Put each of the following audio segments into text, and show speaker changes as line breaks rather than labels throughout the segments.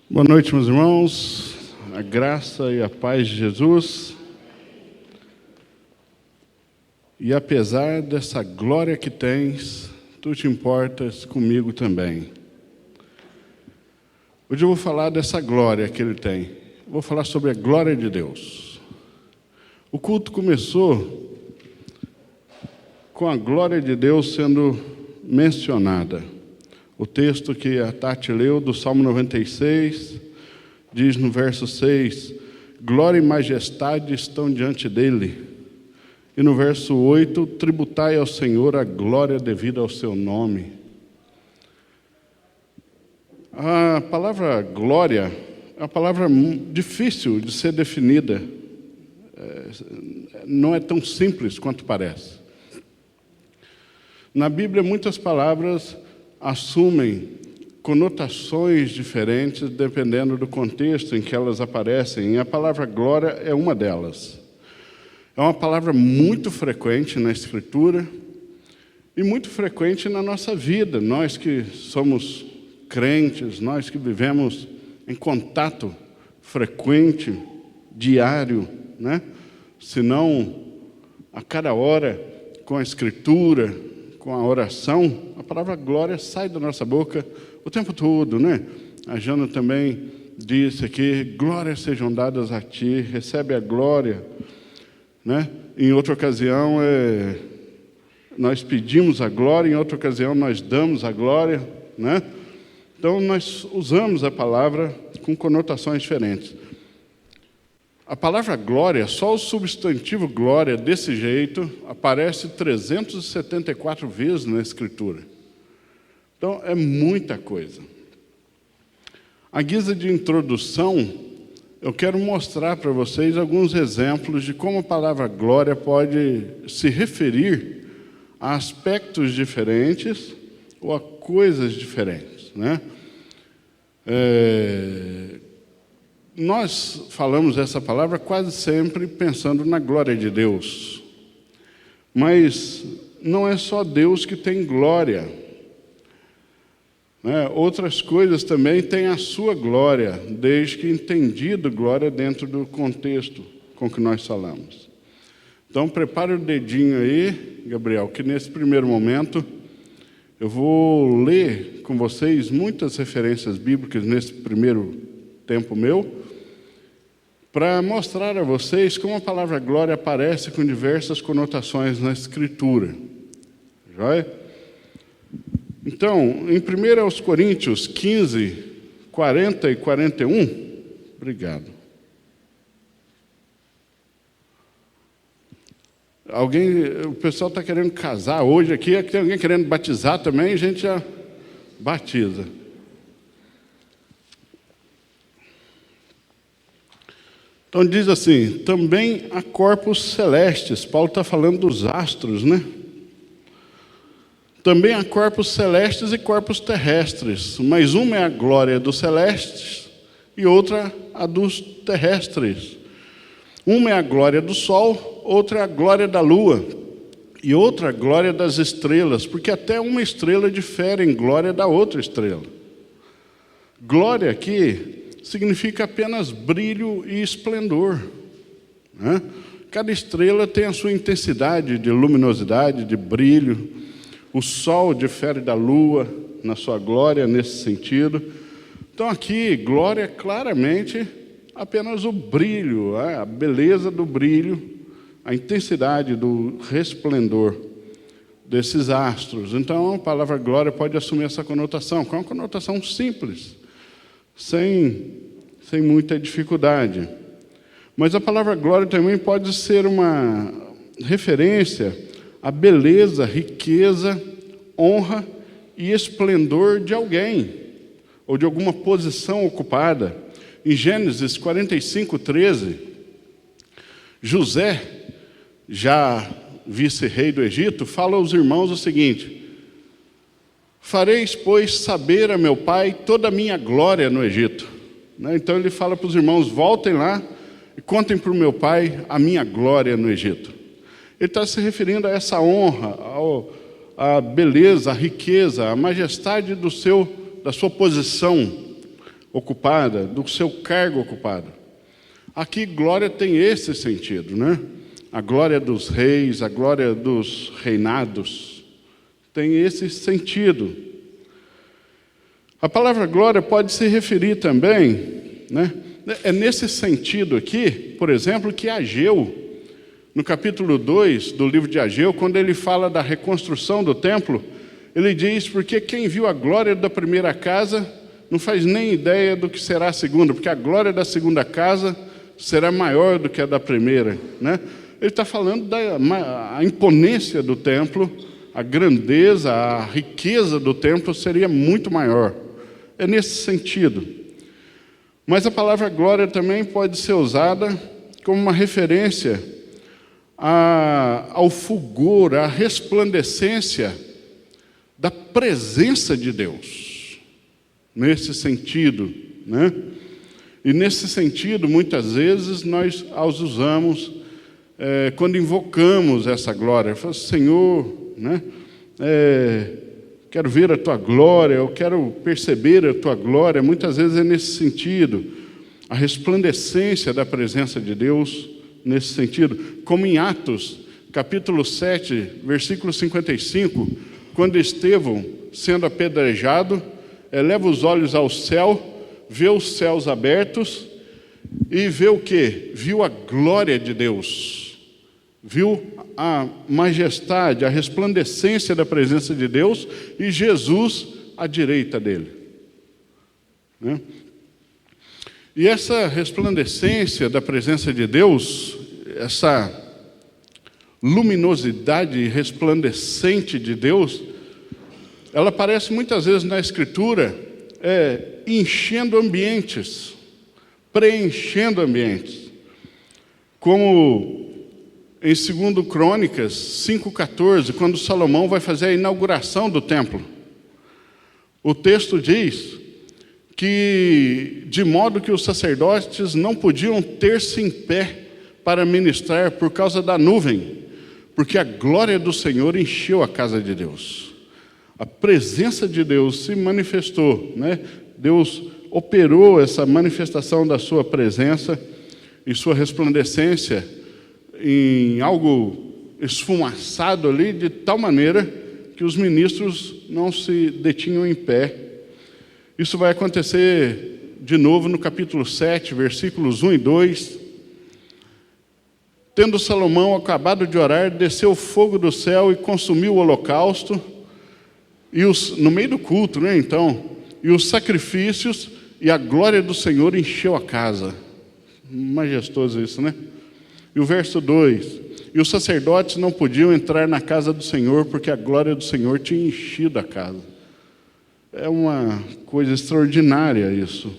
Boa noite, meus irmãos, a graça e a paz de Jesus. E apesar dessa glória que tens, tu te importas comigo também. Hoje eu vou falar dessa glória que ele tem. Vou falar sobre a glória de Deus. O culto começou com a glória de Deus sendo mencionada. O texto que a Tati leu do Salmo 96 diz no verso 6: glória e majestade estão diante dele. E no verso 8: tributai ao Senhor a glória devida ao seu nome. A palavra glória é uma palavra difícil de ser definida. Não é tão simples quanto parece. Na Bíblia, muitas palavras assumem conotações diferentes dependendo do contexto em que elas aparecem, e a palavra glória é uma delas. É uma palavra muito frequente na Escritura e muito frequente na nossa vida. Nós que somos crentes, nós que vivemos em contato frequente, diário, né? Se não a cada hora com a Escritura, com a oração, a palavra glória sai da nossa boca o tempo todo, né? A Jana também disse aqui: glórias sejam dadas a ti, recebe a glória, né? Em outra ocasião, nós pedimos a glória, em outra ocasião nós damos a glória, né? Então nós usamos a palavra com conotações diferentes. A palavra glória, só o substantivo glória desse jeito, aparece 374 vezes na Escritura. Então, é muita coisa. À guisa de introdução, eu quero mostrar para vocês alguns exemplos de como a palavra glória pode se referir a aspectos diferentes ou a coisas diferentes, né? Nós falamos essa palavra quase sempre pensando na glória de Deus. Mas não é só Deus que tem glória, né? Outras coisas também têm a sua glória, desde que entendido glória dentro do contexto com que nós falamos. Então, prepare o dedinho aí, Gabriel, que nesse primeiro momento eu vou ler com vocês muitas referências bíblicas nesse primeiro tempo meu, para mostrar a vocês como a palavra glória aparece com diversas conotações na Escritura. Joia? Então, em 1 Coríntios 15, 40 e 41, obrigado. O pessoal está querendo casar hoje aqui, tem alguém querendo batizar também, a gente já batiza. Então diz assim: também há corpos celestes. Paulo está falando dos astros, né? Também há corpos celestes e corpos terrestres, mas uma é a glória dos celestes e outra a dos terrestres. Uma é a glória do sol, outra é a glória da lua e outra a glória das estrelas, porque até uma estrela difere em glória da outra estrela. Glória aqui significa apenas brilho e esplendor, né? Cada estrela tem a sua intensidade de luminosidade, de brilho. O sol difere da lua na sua glória nesse sentido. Então aqui, glória é claramente apenas o brilho, a beleza do brilho, a intensidade do resplendor desses astros. Então a palavra glória pode assumir essa conotação, que é uma conotação simples, sem muita dificuldade. Mas a palavra glória também pode ser uma referência à beleza, riqueza, honra e esplendor de alguém, ou de alguma posição ocupada. Em Gênesis 45, 13, José, já vice-rei do Egito, fala aos irmãos o seguinte: fareis, pois, saber a meu pai toda a minha glória no Egito. Então ele fala para os irmãos: voltem lá e contem para o meu pai a minha glória no Egito. Ele está se referindo a essa honra, à beleza, à riqueza, à majestade da sua posição ocupada, do seu cargo ocupado. Aqui, glória tem esse sentido, né? A glória dos reis, a glória dos reinados, tem esse sentido. A palavra glória pode se referir também, né? É nesse sentido aqui, por exemplo, que Ageu, no capítulo 2 do livro de Ageu, quando ele fala da reconstrução do templo, ele diz, porque quem viu a glória da primeira casa não faz nem ideia do que será a segunda, porque a glória da segunda casa será maior do que a da primeira, né? Ele está falando da imponência do templo, a grandeza, a riqueza do templo seria muito maior. É nesse sentido. Mas a palavra glória também pode ser usada como uma referência ao fulgor, à resplandecência da presença de Deus. Nesse sentido, né? E nesse sentido, muitas vezes, nós as usamos quando invocamos essa glória. Falo, Senhor, né? Quero ver a Tua glória, eu quero perceber a Tua glória. Muitas vezes é nesse sentido. A resplandecência da presença de Deus, nesse sentido. Como em Atos, capítulo 7, versículo 55, quando Estevão, sendo apedrejado, eleva os olhos ao céu, vê os céus abertos e vê o quê? Viu a glória de Deus, viu a majestade, a resplandecência da presença de Deus e Jesus à direita dele, né? E essa resplandecência da presença de Deus, essa luminosidade resplandecente de Deus, ela aparece muitas vezes na Escritura enchendo ambientes, preenchendo ambientes. Como em 2 Crônicas 5,14, quando Salomão vai fazer a inauguração do templo. O texto diz que, de modo que os sacerdotes não podiam ter-se em pé para ministrar por causa da nuvem, porque a glória do Senhor encheu a casa de Deus. A presença de Deus se manifestou, né? Deus operou essa manifestação da sua presença e sua resplandecência em algo esfumaçado ali, de tal maneira que os ministros não se detinham em pé. Isso vai acontecer de novo no capítulo 7, versículos 1 e 2. Tendo Salomão acabado de orar, desceu fogo do céu e consumiu o holocausto, no meio do culto, né, então, e os sacrifícios, e a glória do Senhor encheu a casa. Majestoso isso, né? E o verso 2, e os sacerdotes não podiam entrar na casa do Senhor, porque a glória do Senhor tinha enchido a casa. É uma coisa extraordinária isso.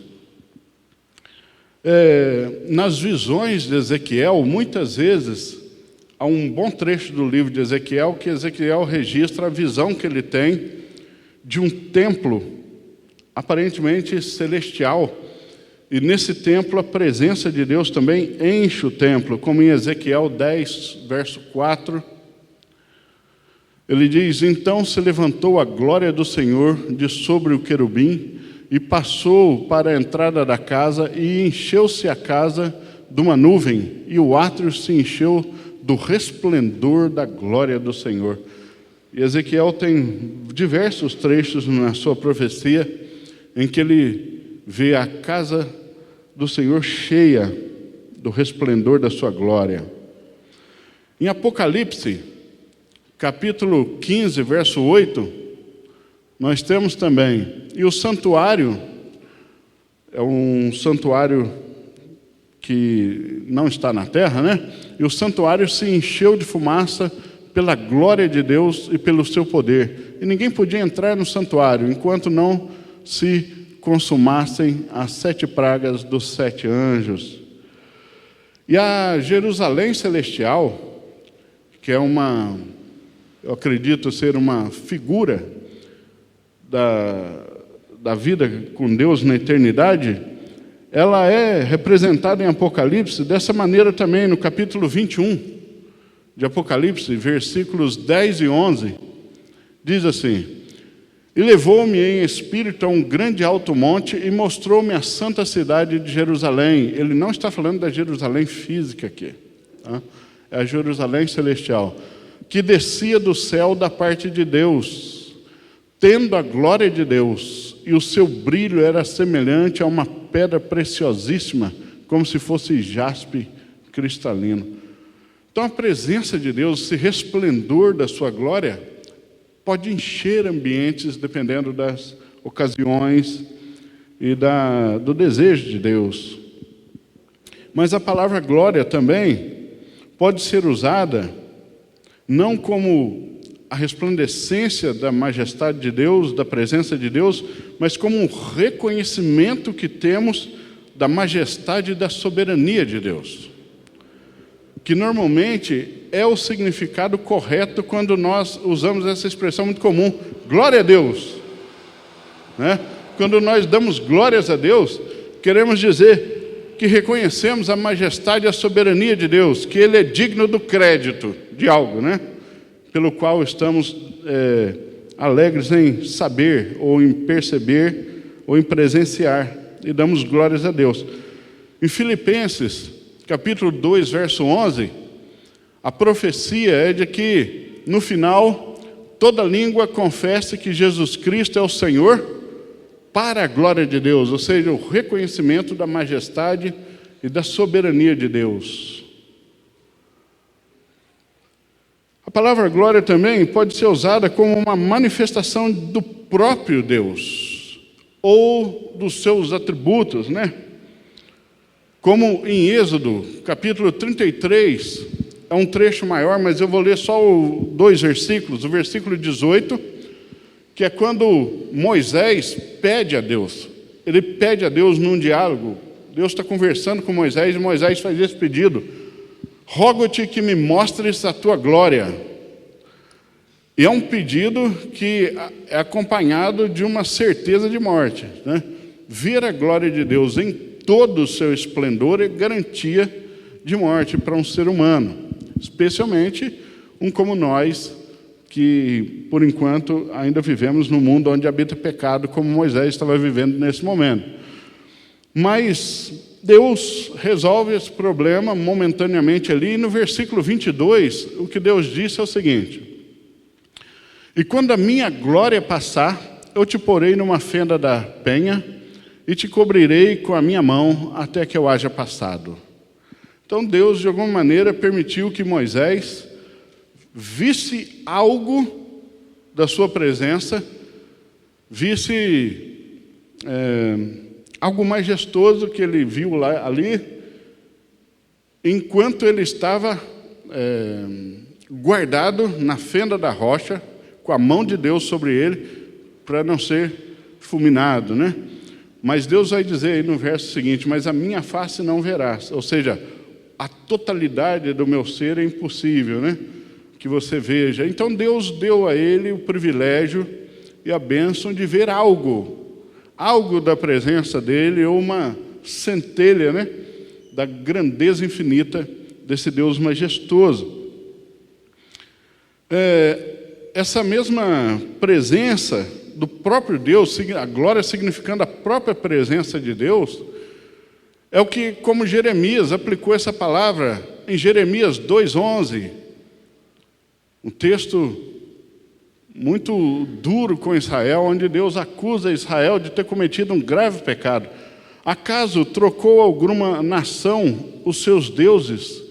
Nas visões de Ezequiel, muitas vezes, há um bom trecho do livro de Ezequiel, que Ezequiel registra a visão que ele tem de um templo aparentemente celestial. E nesse templo a presença de Deus também enche o templo, como em Ezequiel 10, verso 4. Ele diz, então se levantou a glória do Senhor de sobre o querubim e passou para a entrada da casa e encheu-se a casa de uma nuvem e o átrio se encheu do resplendor da glória do Senhor. E Ezequiel tem diversos trechos na sua profecia em que ele vê a casa do Senhor cheia do resplendor da sua glória. Em Apocalipse, capítulo 15, verso 8, nós temos também, e o santuário, é um santuário que não está na terra, né? E o santuário se encheu de fumaça pela glória de Deus e pelo seu poder. E ninguém podia entrar no santuário enquanto não se consumassem as 7 pragas dos 7 anjos. E a Jerusalém celestial, que é eu acredito ser uma figura da vida com Deus na eternidade, ela é representada em Apocalipse dessa maneira também, no capítulo 21 de Apocalipse, versículos 10 e 11, diz assim, E levou-me em espírito a um grande alto monte e mostrou-me a santa cidade de Jerusalém. Ele não está falando da Jerusalém física aqui, tá? É a Jerusalém celestial, que descia do céu da parte de Deus, tendo a glória de Deus, e o seu brilho era semelhante a uma pedra preciosíssima, como se fosse jaspe cristalino. Então a presença de Deus, esse resplendor da sua glória, pode encher ambientes dependendo das ocasiões e do desejo de Deus. Mas a palavra glória também pode ser usada não como a resplandecência da majestade de Deus, da presença de Deus, mas como um reconhecimento que temos da majestade e da soberania de Deus, que normalmente é o significado correto quando nós usamos essa expressão muito comum, glória a Deus, né? Quando nós damos glórias a Deus, queremos dizer que reconhecemos a majestade e a soberania de Deus, que Ele é digno do crédito de algo, né? Pelo qual estamos alegres em saber, ou em perceber, ou em presenciar, e damos glórias a Deus. Em Filipenses, capítulo 2, verso 11, a profecia é de que, no final, toda língua confesse que Jesus Cristo é o Senhor, para a glória de Deus, ou seja, o reconhecimento da majestade e da soberania de Deus. A palavra glória também pode ser usada como uma manifestação do próprio Deus, ou dos seus atributos, né? Como em Êxodo, capítulo 33, é um trecho maior, mas eu vou ler só 2 versículos. O versículo 18, que é quando Moisés pede a Deus. Ele pede a Deus num diálogo. Deus está conversando com Moisés, e Moisés faz esse pedido: rogo-te que me mostres a tua glória. E é um pedido que é acompanhado de uma certeza de morte, né? Ver a glória de Deus em todo o seu esplendor é garantia de morte para um ser humano, especialmente um como nós, que por enquanto ainda vivemos no mundo onde habita pecado, como Moisés estava vivendo nesse momento. Mas Deus resolve esse problema momentaneamente ali, e no versículo 22, o que Deus disse é o seguinte: e quando a minha glória passar, eu te porei numa fenda da penha, e te cobrirei com a minha mão até que eu haja passado. Então Deus, de alguma maneira, permitiu que Moisés visse algo da sua presença, visse algo majestoso que ele viu ali, enquanto ele estava guardado na fenda da rocha, com a mão de Deus sobre ele, para não ser fulminado, né? Mas Deus vai dizer aí no verso seguinte: mas a minha face não verás. Ou seja, a totalidade do meu ser é impossível, né, que você veja. Então Deus deu a ele o privilégio e a bênção de ver algo da presença dele, ou uma centelha, né, da grandeza infinita desse Deus majestoso. Essa mesma presença do próprio Deus, a glória significando a própria presença de Deus, é o que, como Jeremias aplicou essa palavra em Jeremias 2:11, um texto muito duro com Israel, onde Deus acusa Israel de ter cometido um grave pecado. Acaso trocou alguma nação os seus deuses,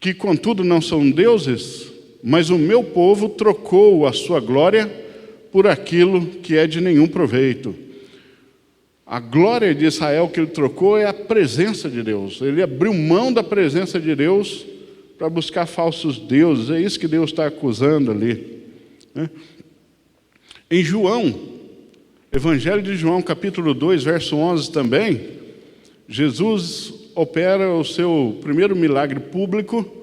que contudo não são deuses? Mas o meu povo trocou a sua glória por aquilo que é de nenhum proveito. A glória de Israel que ele trocou é a presença de Deus. Ele abriu mão da presença de Deus para buscar falsos deuses. É isso que Deus está acusando ali, né? Em João, Evangelho de João, capítulo 2, verso 11 também, Jesus opera o seu primeiro milagre público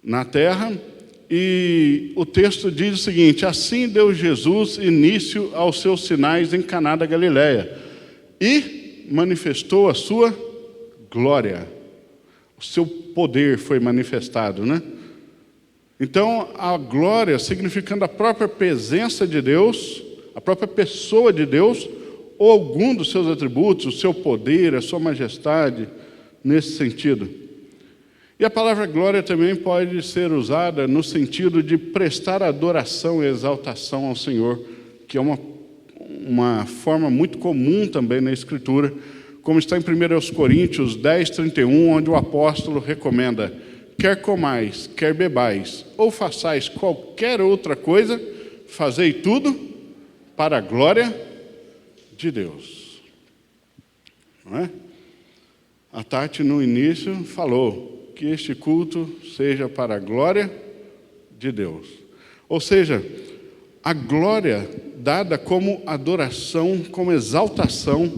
na terra, e o texto diz o seguinte: assim deu Jesus início aos seus sinais em Caná da Galileia, e manifestou a sua glória. O seu poder foi manifestado, né? Então, a glória significando a própria presença de Deus, a própria pessoa de Deus, ou algum dos seus atributos, o seu poder, a sua majestade, nesse sentido. E a palavra glória também pode ser usada no sentido de prestar adoração e exaltação ao Senhor, que é uma forma muito comum também na Escritura, como está em 1 Coríntios 10, 31, onde o apóstolo recomenda: quer comais, quer bebais, ou façais qualquer outra coisa, fazei tudo para a glória de Deus. Não é? A Tati, no início, falou que este culto seja para a glória de Deus. Ou seja, a glória dada como adoração, como exaltação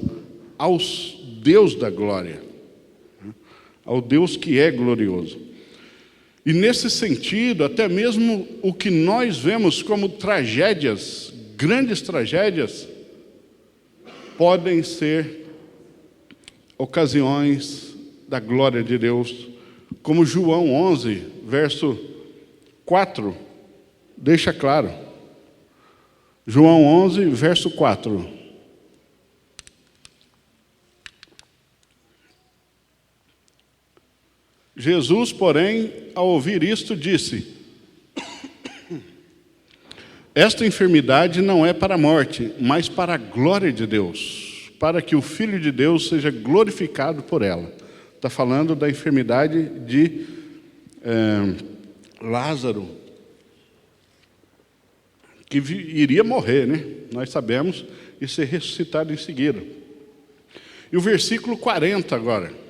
ao Deus da glória, ao Deus que é glorioso. E nesse sentido, até mesmo o que nós vemos como tragédias, grandes tragédias, podem ser ocasiões da glória de Deus, como João 11, verso 4, deixa claro. João 11, verso 4. Jesus, porém, ao ouvir isto, disse: esta enfermidade não é para a morte, mas para a glória de Deus, para que o Filho de Deus seja glorificado por ela. Está falando da enfermidade de Lázaro, que iria morrer, né? Nós sabemos, e ser ressuscitado em seguida. E o versículo 40 agora.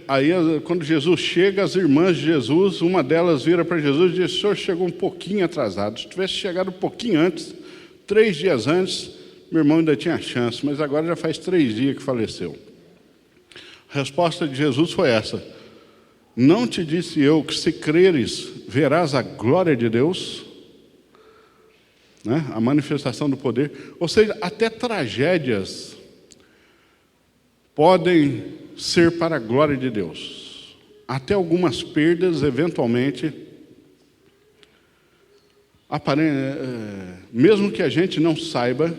Aí, quando Jesus chega, as irmãs de Jesus, uma delas vira para Jesus e diz: o senhor chegou um pouquinho atrasado. Se tivesse chegado um pouquinho antes, 3 dias antes, meu irmão ainda tinha chance, mas agora já faz 3 dias que faleceu. A resposta de Jesus foi essa: não te disse eu que se creres, verás a glória de Deus? Né? A manifestação do poder. Ou seja, até tragédias podem ser para a glória de Deus. Até algumas perdas, eventualmente, mesmo que a gente não saiba,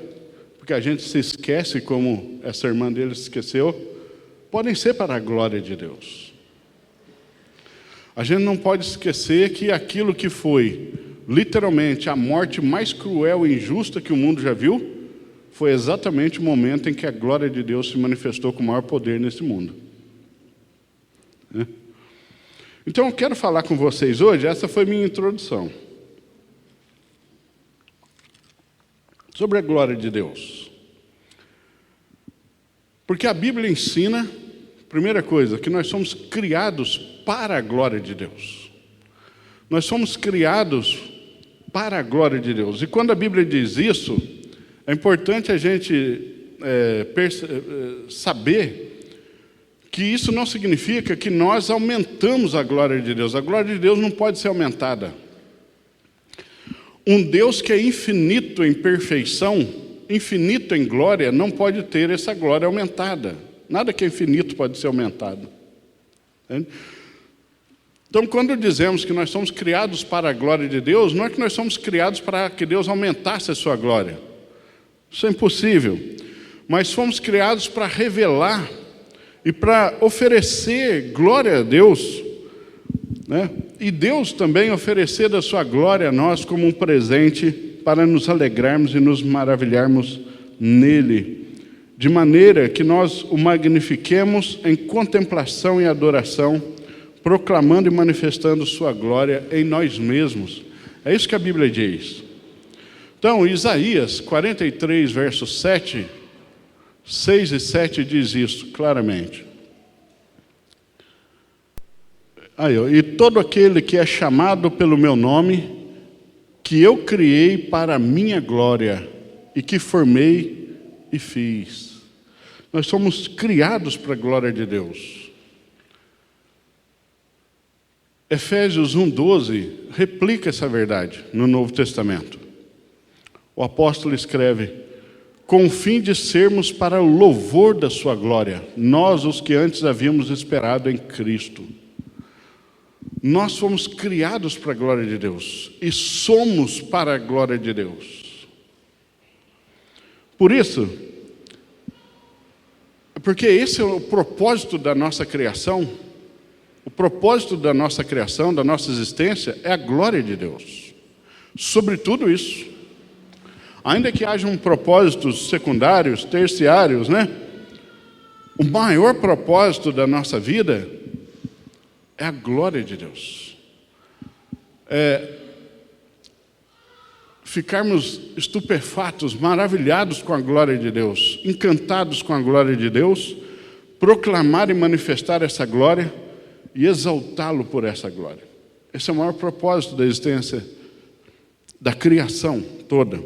porque a gente se esquece, como essa irmã dele se esqueceu, podem ser para a glória de Deus. A gente não pode esquecer que aquilo que foi, literalmente, a morte mais cruel e injusta que o mundo já viu, foi exatamente o momento em que a glória de Deus se manifestou com maior poder nesse mundo. Então, eu quero falar com vocês hoje, essa foi minha introdução, sobre a glória de Deus. Porque a Bíblia ensina, primeira coisa, que nós somos criados para a glória de Deus. Nós somos criados para a glória de Deus. E quando a Bíblia diz isso, é importante a gente saber que isso não significa que nós aumentamos a glória de Deus. A glória de Deus não pode ser aumentada. Um Deus que é infinito em perfeição, infinito em glória, não pode ter essa glória aumentada. Nada que é infinito pode ser aumentado. Entende? Então, quando dizemos que nós somos criados para a glória de Deus, não é que nós somos criados para que Deus aumentasse a sua glória. Isso é impossível. Mas fomos criados para revelar e para oferecer glória a Deus, né? E Deus também oferecer da sua glória a nós como um presente para nos alegrarmos e nos maravilharmos nele, de maneira que nós o magnifiquemos em contemplação e adoração, proclamando e manifestando sua glória em nós mesmos. É isso que a Bíblia diz. Então, Isaías 43, versos 6 e 7 diz isso claramente. E todo aquele que é chamado pelo meu nome, que eu criei para a minha glória, e que formei e fiz. Nós somos criados para a glória de Deus. Efésios 1:12 replica essa verdade no Novo Testamento. O apóstolo escreve: com o fim de sermos para o louvor da sua glória, nós os que antes havíamos esperado em Cristo. Nós fomos criados para a glória de Deus e somos para a glória de Deus. Por isso, porque esse é o propósito da nossa criação, o propósito da nossa criação, da nossa existência, é a glória de Deus. Sobre tudo isso, ainda que hajam propósitos secundários, terciários, né? O maior propósito da nossa vida é a glória de Deus. Ficarmos estupefatos, maravilhados com a glória de Deus, encantados com a glória de Deus, proclamar e manifestar essa glória e exaltá-lo por essa glória. Esse é o maior propósito da existência, da criação toda.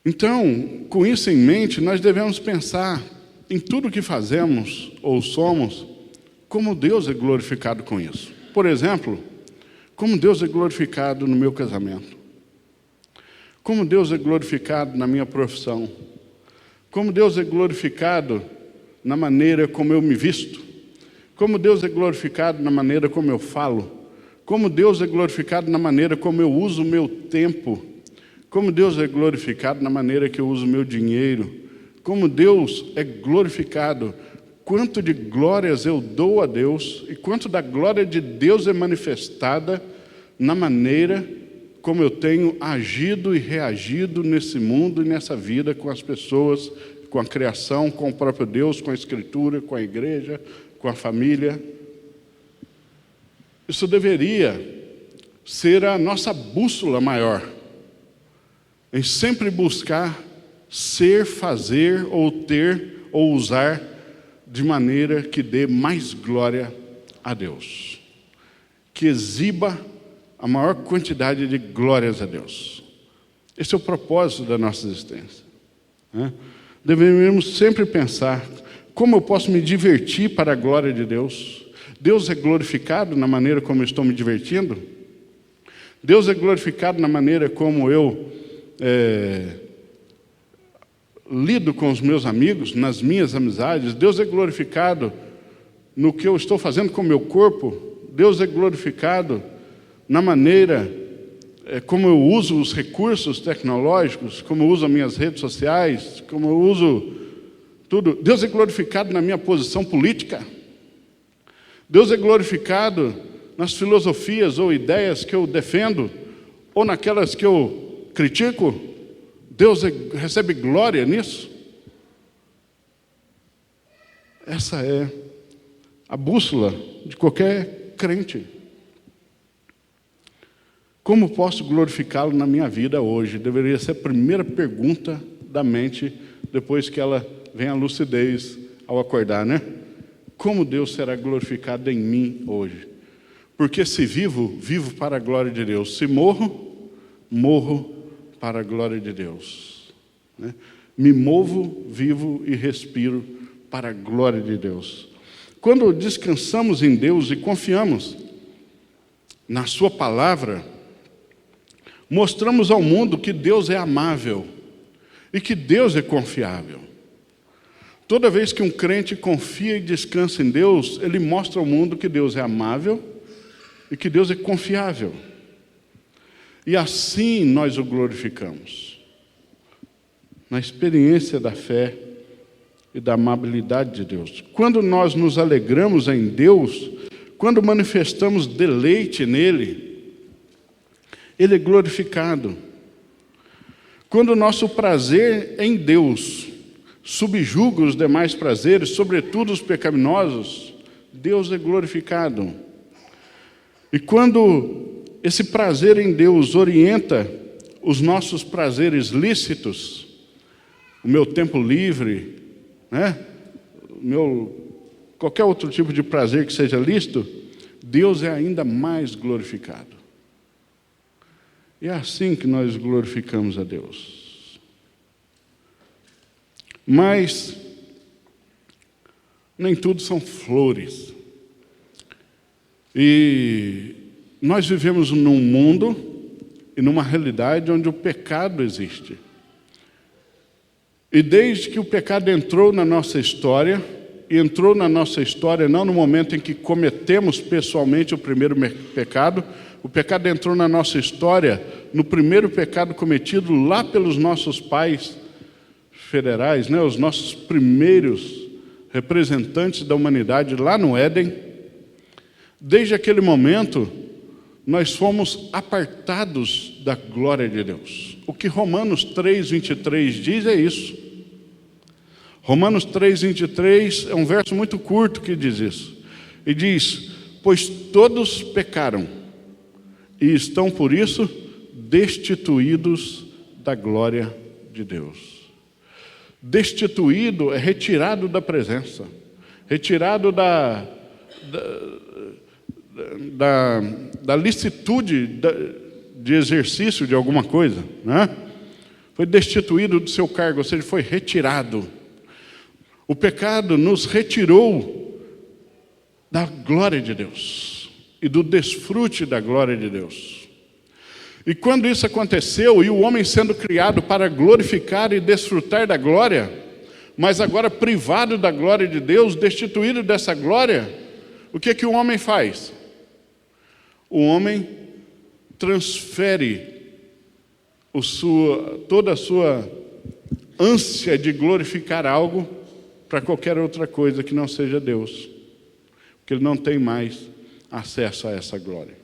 Então, com isso em mente, nós devemos pensar em tudo que fazemos ou somos, como Deus é glorificado com isso. Por exemplo, como Deus é glorificado no meu casamento, como Deus é glorificado na minha profissão, como Deus é glorificado na maneira como eu me visto, como Deus é glorificado na maneira como eu falo, como Deus é glorificado na maneira como eu uso o meu tempo, como Deus é glorificado na maneira que eu uso o meu dinheiro, como Deus é glorificado, quanto de glórias eu dou a Deus e quanto da glória de Deus é manifestada na maneira como eu tenho agido e reagido nesse mundo e nessa vida com as pessoas, com a criação, com o próprio Deus, com a Escritura, com a igreja, com a família. Isso deveria ser a nossa bússola maior, em sempre buscar ser, fazer ou ter ou usar de maneira que dê mais glória a Deus, que exiba a maior quantidade de glórias a Deus. Esse é o propósito da nossa existência, né? Devemos sempre pensar como eu posso me divertir para a glória de Deus. Deus é glorificado na maneira como eu estou me divertindo? Deus é glorificado na maneira como eu lido com os meus amigos, nas minhas amizades? Deus é glorificado no que eu estou fazendo com o meu corpo? Deus é glorificado na maneira como eu uso os recursos tecnológicos, como eu uso as minhas redes sociais, como eu uso tudo? Deus é glorificado na minha posição política? Deus é glorificado nas filosofias ou ideias que eu defendo, ou naquelas que eu critico? Deus recebe glória nisso? Essa é a bússola de qualquer crente. Como posso glorificá-lo na minha vida hoje? Deveria ser a primeira pergunta da mente, depois que ela vem à lucidez ao acordar, né? Como Deus será glorificado em mim hoje? Porque se vivo, vivo para a glória de Deus. Se morro, morro para a glória de Deus, né? Me movo, vivo e respiro para a glória de Deus. Quando descansamos em Deus e confiamos na sua palavra, mostramos ao mundo que Deus é amável e que Deus é confiável. Toda vez que um crente confia e descansa em Deus, ele mostra ao mundo que Deus é amável e que Deus é confiável. E assim nós o glorificamos, na experiência da fé e da amabilidade de Deus. Quando nós nos alegramos em Deus, quando manifestamos deleite nele, ele é glorificado. Quando o nosso prazer em Deus subjuga os demais prazeres, sobretudo os pecaminosos, Deus é glorificado. E quando esse prazer em Deus orienta os nossos prazeres lícitos, o meu tempo livre, né? Qualquer outro tipo de prazer que seja lícito, Deus é ainda mais glorificado. E é assim que nós glorificamos a Deus. Mas nem tudo são flores. E nós vivemos num mundo e numa realidade onde o pecado existe. E desde que o pecado entrou na nossa história, entrou na nossa história não no momento em que cometemos pessoalmente o primeiro pecado. O pecado entrou na nossa história no primeiro pecado cometido lá pelos nossos pais federais, né? Os nossos primeiros representantes da humanidade lá no Éden. Desde aquele momento, nós fomos apartados da glória de Deus. O que Romanos 3:23 diz é isso. Romanos 3:23 é um verso muito curto que diz isso. E diz: pois todos pecaram e estão por isso destituídos da glória de Deus. Destituído é retirado da presença, retirado da licitude de exercício de alguma coisa, né? Foi destituído do seu cargo, ou seja, foi retirado. O pecado nos retirou da glória de Deus e do desfrute da glória de Deus. E quando isso aconteceu, e o homem sendo criado para glorificar e desfrutar da glória, mas agora privado da glória de Deus, destituído dessa glória, o que o homem faz? O homem transfere toda a sua ânsia de glorificar algo para qualquer outra coisa que não seja Deus, porque ele não tem mais acesso a essa glória.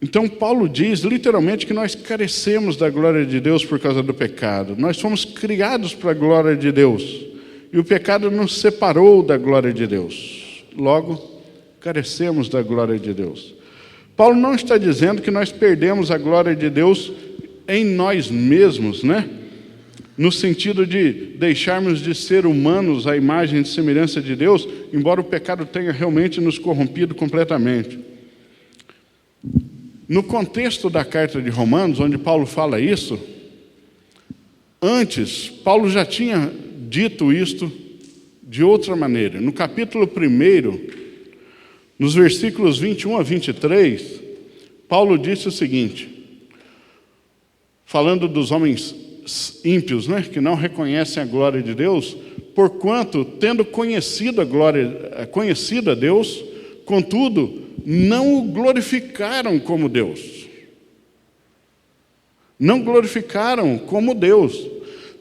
Então Paulo diz literalmente que nós carecemos da glória de Deus por causa do pecado. Nós fomos criados para a glória de Deus, e o pecado nos separou da glória de Deus. Logo, carecemos da glória de Deus. Paulo não está dizendo que nós perdemos a glória de Deus em nós mesmos, né? No sentido de deixarmos de ser humanos à imagem e semelhança de Deus, embora o pecado tenha realmente nos corrompido completamente. No contexto da carta de Romanos, onde Paulo fala isso, antes, Paulo já tinha dito isto de outra maneira. No capítulo 1, nos versículos 21 a 23, Paulo disse o seguinte, falando dos homens ímpios, né, que não reconhecem a glória de Deus, porquanto, tendo conhecido a Deus, contudo, não o glorificaram como Deus. Não glorificaram como Deus,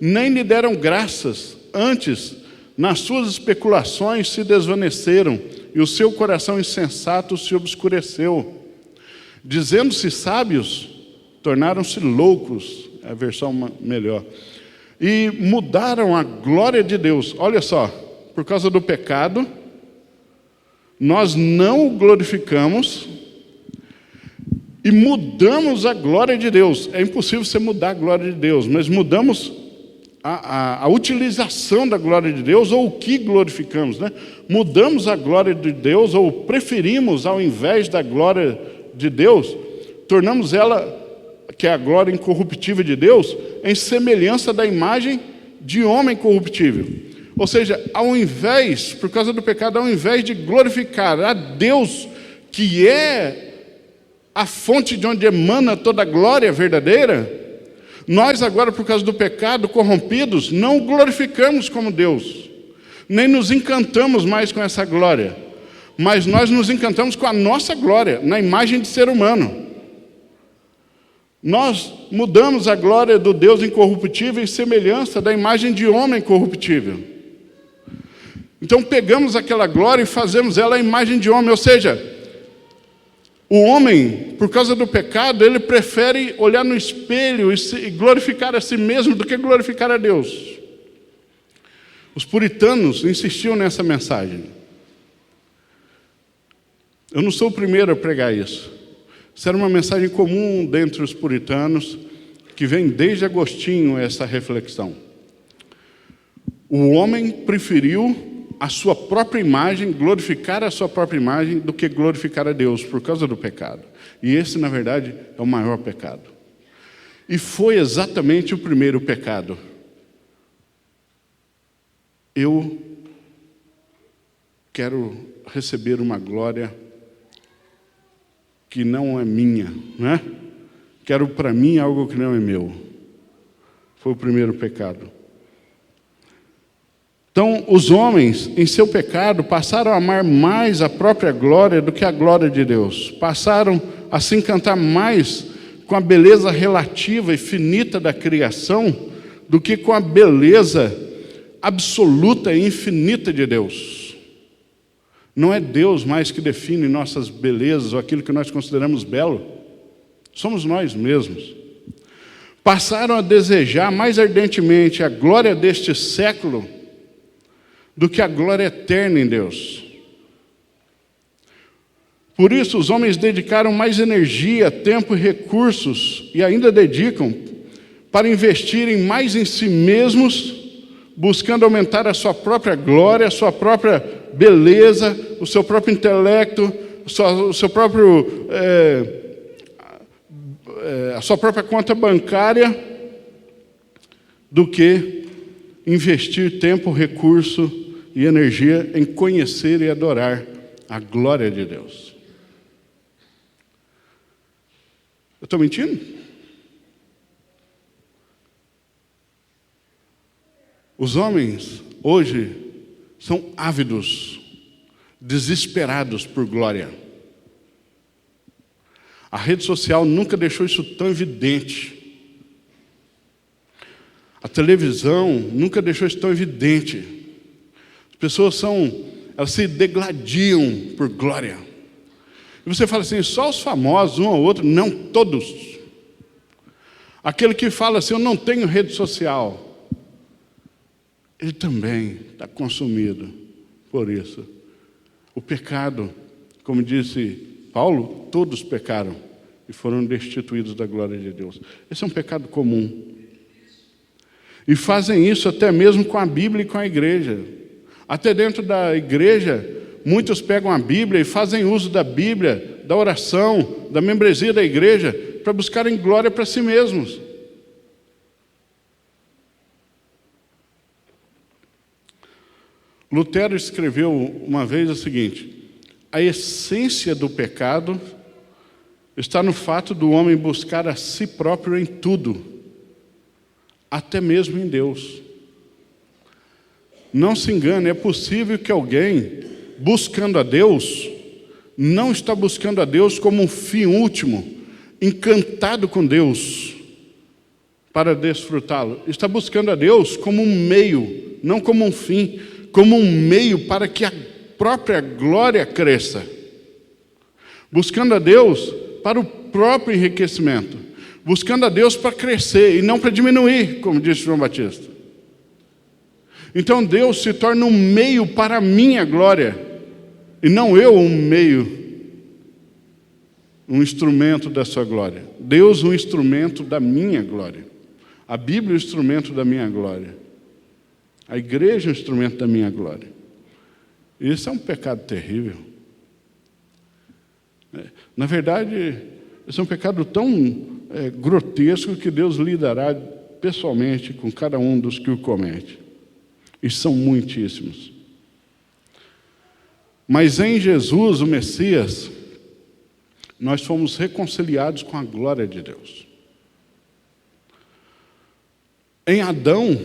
nem lhe deram graças. Antes, nas suas especulações se desvaneceram, e o seu coração insensato se obscureceu. Dizendo-se sábios, tornaram-se loucos, é a versão melhor, e mudaram a glória de Deus. Olha só, por causa do pecado, nós não o glorificamos e mudamos a glória de Deus. É impossível você mudar a glória de Deus, mas mudamos a utilização da glória de Deus, ou o que glorificamos, né? Mudamos a glória de Deus, ou preferimos, ao invés da glória de Deus, tornamos ela, que é a glória incorruptível de Deus, em semelhança da imagem de homem corruptível. Ou seja, ao invés, por causa do pecado, ao invés de glorificar a Deus, que é a fonte de onde emana toda a glória verdadeira, nós agora, por causa do pecado, corrompidos, não o glorificamos como Deus, nem nos encantamos mais com essa glória, mas nós nos encantamos com a nossa glória, na imagem de ser humano. Nós mudamos a glória do Deus incorruptível em semelhança da imagem de homem corruptível. Então pegamos aquela glória e fazemos ela a imagem de homem, ou seja, o homem, por causa do pecado, ele prefere olhar no espelho e glorificar a si mesmo do que glorificar a Deus. Os puritanos insistiam nessa mensagem. Eu não sou o primeiro a pregar isso. Isso era uma mensagem comum dentre os puritanos, que vem desde Agostinho essa reflexão. O homem preferiu a sua própria imagem, glorificar a sua própria imagem, do que glorificar a Deus, por causa do pecado. E esse, na verdade, é o maior pecado. E foi exatamente o primeiro pecado. Eu quero receber uma glória que não é minha, né? Quero para mim algo que não é meu. Foi o primeiro pecado. Então, os homens, em seu pecado, passaram a amar mais a própria glória do que a glória de Deus. Passaram a se encantar mais com a beleza relativa e finita da criação do que com a beleza absoluta e infinita de Deus. Não é Deus mais que define nossas belezas ou aquilo que nós consideramos belo. Somos nós mesmos. Passaram a desejar mais ardentemente a glória deste século do que a glória eterna em Deus. Por isso, os homens dedicaram mais energia, tempo e recursos, e ainda dedicam, para investirem mais em si mesmos, buscando aumentar a sua própria glória, a sua própria beleza, o seu próprio intelecto, o seu próprio, a sua própria conta bancária, do que investir tempo, recurso e energia em conhecer e adorar a glória de Deus. Eu estou mentindo? Os homens hoje são ávidos, desesperados por glória. A rede social nunca deixou isso tão evidente. A televisão nunca deixou isso tão evidente. As pessoas elas se degladiam por glória. E você fala assim, só os famosos, um ou outro? Não, todos. Aquele que fala assim, eu não tenho rede social, ele também está consumido por isso. O pecado, como disse Paulo, todos pecaram e foram destituídos da glória de Deus. Esse é um pecado comum. E fazem isso até mesmo com a Bíblia e com a igreja. Até dentro da igreja, muitos pegam a Bíblia e fazem uso da Bíblia, da oração, da membresia da igreja, para buscarem glória para si mesmos. Lutero escreveu uma vez o seguinte: a essência do pecado está no fato do homem buscar a si próprio em tudo, até mesmo em Deus. Não se engane, é possível que alguém, buscando a Deus, não está buscando a Deus como um fim último, encantado com Deus, para desfrutá-lo. Está buscando a Deus como um meio, não como um fim, como um meio para que a própria glória cresça. Buscando a Deus para o próprio enriquecimento. Buscando a Deus para crescer e não para diminuir, como disse João Batista. Então Deus se torna um meio para a minha glória, e não eu um meio, um instrumento da sua glória. Deus um instrumento da minha glória. A Bíblia é um instrumento da minha glória. A igreja é um instrumento da minha glória. Isso é um pecado terrível. Na verdade, esse é um pecado tão grotesco que Deus lidará pessoalmente com cada um dos que o comete. E são muitíssimos. Mas em Jesus, o Messias, nós fomos reconciliados com a glória de Deus. Em Adão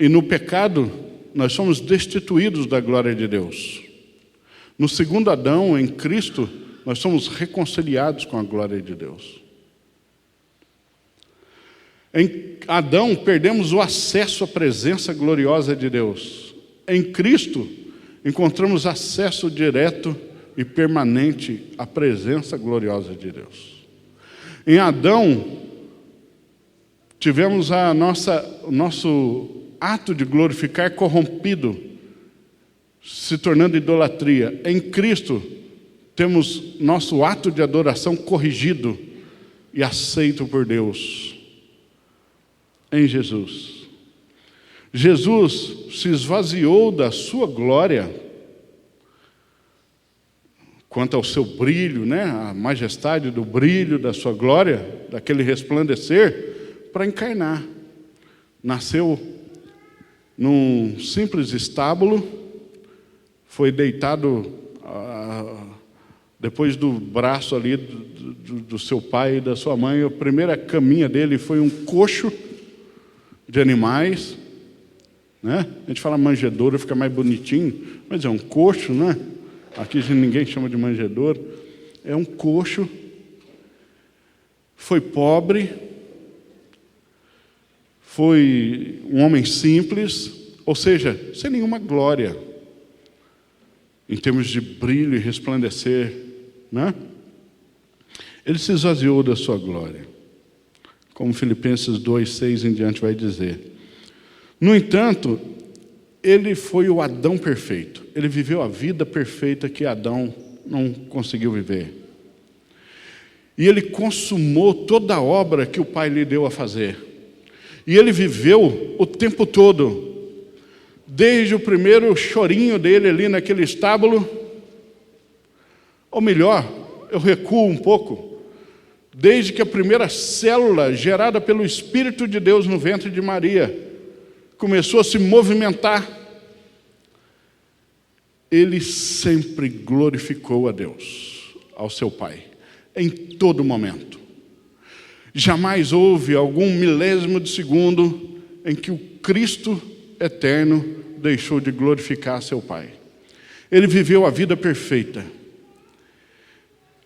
e no pecado, nós somos destituídos da glória de Deus. No segundo Adão, em Cristo, nós somos reconciliados com a glória de Deus. Em Adão, perdemos o acesso à presença gloriosa de Deus. Em Cristo, encontramos acesso direto e permanente à presença gloriosa de Deus. Em Adão, tivemos o nosso ato de glorificar corrompido, se tornando idolatria. Em Cristo, temos nosso ato de adoração corrigido e aceito por Deus. Em Jesus. Jesus se esvaziou da sua glória, quanto ao seu brilho, a majestade do brilho da sua glória, daquele resplandecer, para encarnar. Nasceu num simples estábulo, foi deitado depois do braço ali do seu pai e da sua mãe. A primeira caminha dele foi um coxo de animais, né? A gente fala manjedoura, fica mais bonitinho, mas é um coxo, né? Aqui ninguém chama de manjedoura. É um coxo, foi pobre, foi um homem simples, ou seja, sem nenhuma glória, em termos de brilho e resplandecer, né? Ele se esvaziou da sua glória, como Filipenses 2:6 em diante vai dizer. No entanto, ele foi o Adão perfeito. Ele viveu a vida perfeita que Adão não conseguiu viver. E ele consumou toda a obra que o Pai lhe deu a fazer. E ele viveu o tempo todo, desde o primeiro chorinho dele ali naquele estábulo, ou melhor, eu recuo um pouco, desde que a primeira célula gerada pelo Espírito de Deus no ventre de Maria começou a se movimentar, ele sempre glorificou a Deus, ao seu Pai, em todo momento. Jamais houve algum milésimo de segundo em que o Cristo eterno deixou de glorificar seu Pai. Ele viveu a vida perfeita,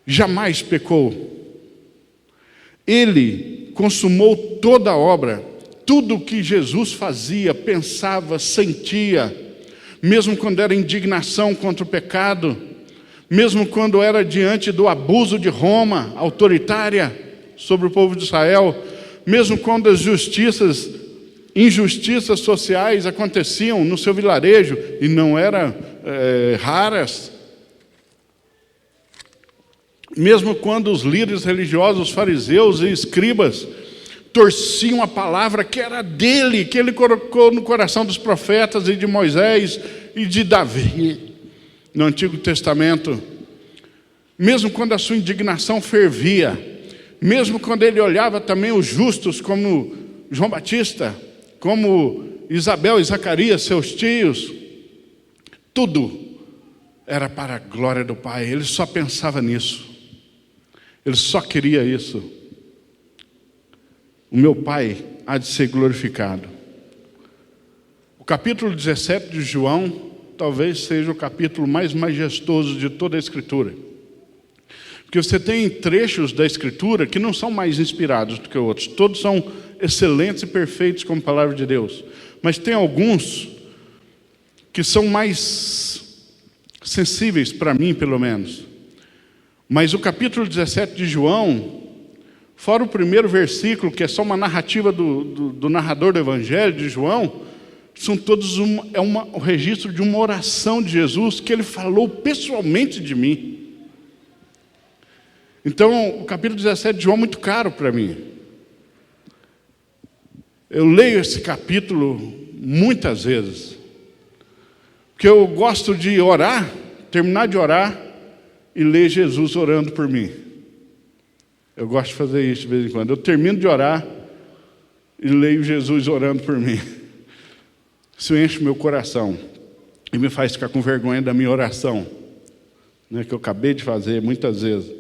jamais pecou. Ele consumou toda a obra, tudo o que Jesus fazia, pensava, sentia, mesmo quando era indignação contra o pecado, mesmo quando era diante do abuso de Roma, autoritária, sobre o povo de Israel, mesmo quando as injustiças sociais aconteciam no seu vilarejo, e não eram raras, mesmo quando os líderes religiosos, fariseus e escribas torciam a palavra que era dele, que ele colocou no coração dos profetas e de Moisés e de Davi no Antigo Testamento, mesmo quando a sua indignação fervia, mesmo quando ele olhava também os justos como João Batista, como Isabel e Zacarias, seus tios, tudo era para a glória do Pai. Ele só pensava nisso, ele só queria isso. O meu Pai há de ser glorificado. O capítulo 17 de João talvez seja o capítulo mais majestoso de toda a Escritura. Porque você tem trechos da Escritura que não são mais inspirados do que outros. Todos são excelentes e perfeitos como palavra de Deus. Mas tem alguns que são mais sensíveis para mim, pelo menos. Mas o capítulo 17 de João, fora o primeiro versículo, que é só uma narrativa do narrador do Evangelho de João, são todos o registro de uma oração de Jesus que ele falou pessoalmente de mim. Então, o capítulo 17 de João é muito caro para mim. Eu leio esse capítulo muitas vezes, porque eu gosto de orar, terminar de orar e ler Jesus orando por mim. Eu gosto de fazer isso de vez em quando. Eu termino de orar e leio Jesus orando por mim. Isso enche meu coração e me faz ficar com vergonha da minha oração, né, que eu acabei de fazer muitas vezes.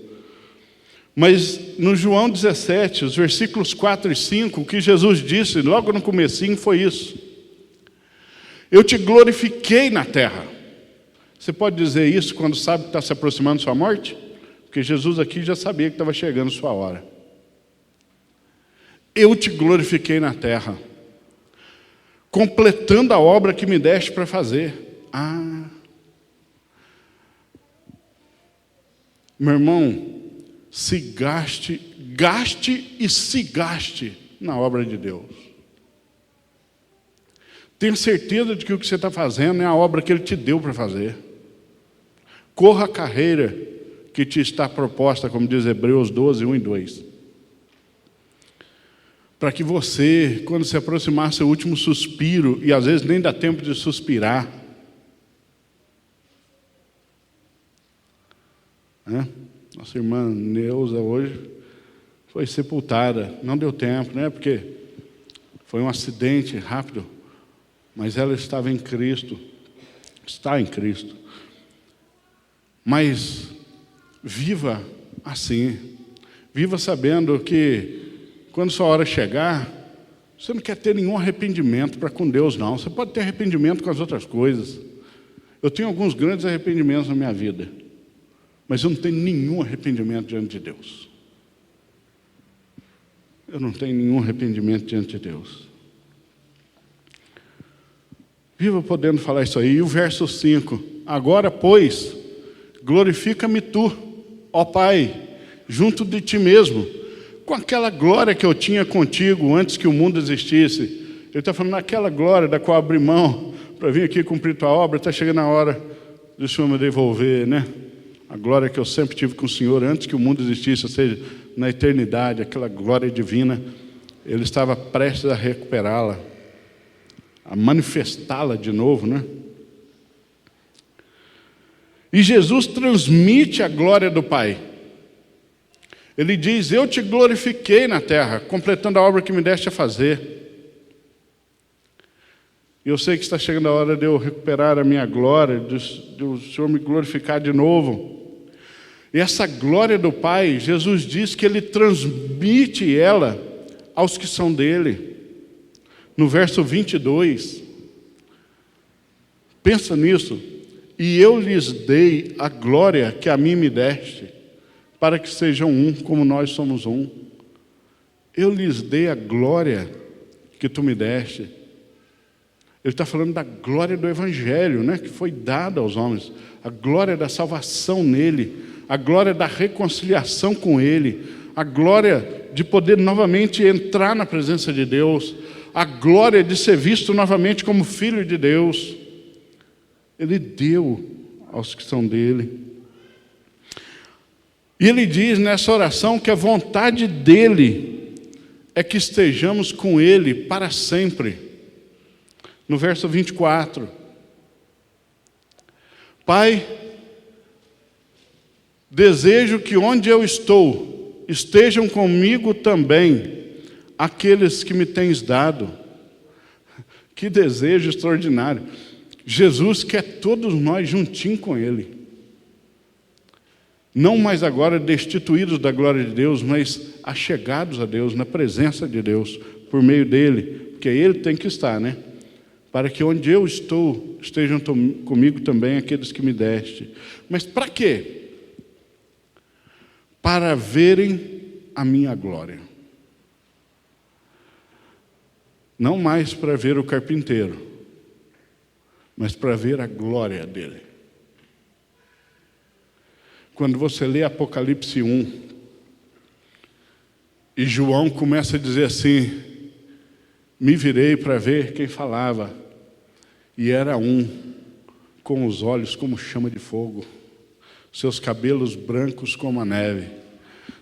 Mas no João 17, os versículos 4 e 5, o que Jesus disse logo no comecinho foi isso: eu te glorifiquei na terra. Você pode dizer isso quando sabe que está se aproximando sua morte? Porque Jesus aqui já sabia que estava chegando sua hora. Eu te glorifiquei na terra, completando a obra que me deste para fazer. Meu irmão, gaste e se gaste na obra de Deus. Tenha certeza de que o que você está fazendo é a obra que Ele te deu para fazer. Corra a carreira que te está proposta, como diz Hebreus 12, 1 e 2. Para que você, quando se aproximar seu último suspiro, e às vezes nem dá tempo de suspirar, né? Nossa irmã Neuza hoje foi sepultada, não deu tempo, né? Porque foi um acidente rápido, mas ela estava em Cristo, está em Cristo. Mas viva assim, viva sabendo que quando sua hora chegar, Você não quer ter nenhum arrependimento para com Deus, não. Você pode ter arrependimento com as outras coisas. Eu tenho alguns grandes arrependimentos na minha vida, mas eu não tenho nenhum arrependimento diante de Deus. Eu não tenho nenhum arrependimento diante de Deus. Viva podendo falar isso aí. E o verso 5. Agora, pois, glorifica-me tu, ó Pai, junto de ti mesmo, com aquela glória que eu tinha contigo antes que o mundo existisse. Ele está falando naquela glória da qual abri mão para vir aqui cumprir tua obra. Está chegando a hora do Senhor me devolver, né? A glória que eu sempre tive com o Senhor antes que o mundo existisse, ou seja, na eternidade, aquela glória divina. Ele estava prestes a recuperá-la, a manifestá-la de novo, né? E Jesus transmite a glória do Pai. Ele diz: eu te glorifiquei na terra, completando a obra que me deste a fazer. E eu sei que está chegando a hora de eu recuperar a minha glória, de o Senhor me glorificar de novo. E essa glória do Pai, Jesus diz que Ele transmite ela aos que são dele. No verso 22, pensa nisso. E eu lhes dei a glória que a mim me deste, para que sejam um, como nós somos um. Eu lhes dei a glória que tu me deste. Ele está falando da glória do Evangelho, né, que foi dada aos homens. A glória da salvação nele, a glória da reconciliação com ele, a glória de poder novamente entrar na presença de Deus, a glória de ser visto novamente como filho de Deus. Ele deu aos que são dele. E ele diz nessa oração que a vontade dele é que estejamos com ele para sempre. No verso 24. Pai, desejo que onde eu estou, estejam comigo também aqueles que me tens dado. Que desejo extraordinário. Jesus quer todos nós juntinho com Ele. Não mais agora destituídos da glória de Deus, mas achegados a Deus, na presença de Deus, por meio dEle. Porque Ele tem que estar, né? Para que onde eu estou, estejam comigo também aqueles que me deste. Mas para quê? Para verem a minha glória. Não mais para ver o carpinteiro, mas para ver a glória dele. Quando você lê Apocalipse 1, e João começa a dizer assim: me virei para ver quem falava, e era um, com os olhos como chama de fogo, seus cabelos brancos como a neve,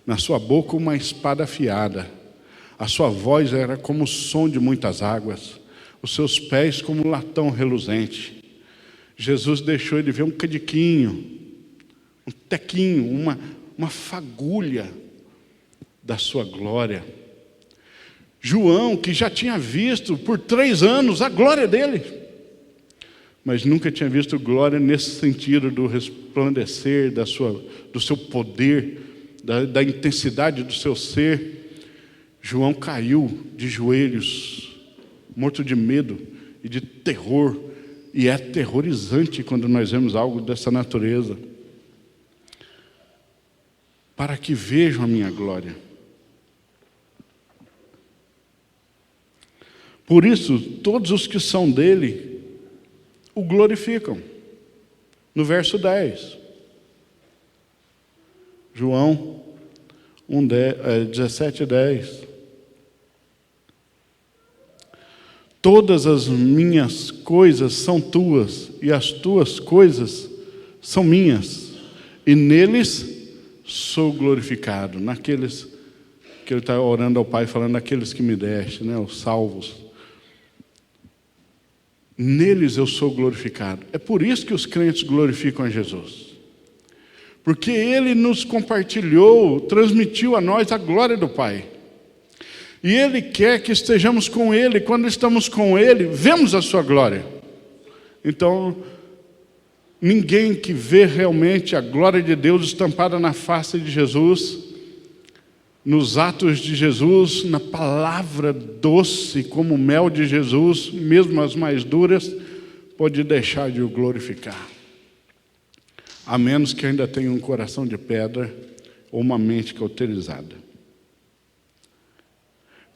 na sua boca uma espada afiada, a sua voz era como o som de muitas águas, os seus pés como latão reluzente. Jesus deixou ele ver um cadiquinho, um tequinho, uma fagulha da sua glória. João, que já tinha visto por 3 anos a glória dele, mas nunca tinha visto glória nesse sentido do resplandecer do seu poder, da intensidade do seu ser. João caiu de joelhos, morto de medo e de terror, e é aterrorizante quando nós vemos algo dessa natureza. Para que vejam a minha glória. Por isso, todos os que são dele o glorificam. No verso 10. João 17:10. Todas as minhas coisas são tuas, e as tuas coisas são minhas, e neles sou glorificado. Naqueles que ele está orando ao Pai, falando naqueles que me deste, né, os salvos. Neles eu sou glorificado. É por isso que os crentes glorificam a Jesus. Porque Ele nos compartilhou, transmitiu a nós a glória do Pai. E Ele quer que estejamos com Ele. Quando estamos com Ele, vemos a sua glória. Então, ninguém que vê realmente a glória de Deus estampada na face de Jesus nos atos de Jesus, na palavra doce como o mel de Jesus, mesmo as mais duras, pode deixar de o glorificar. A menos que ainda tenha um coração de pedra ou uma mente cauterizada.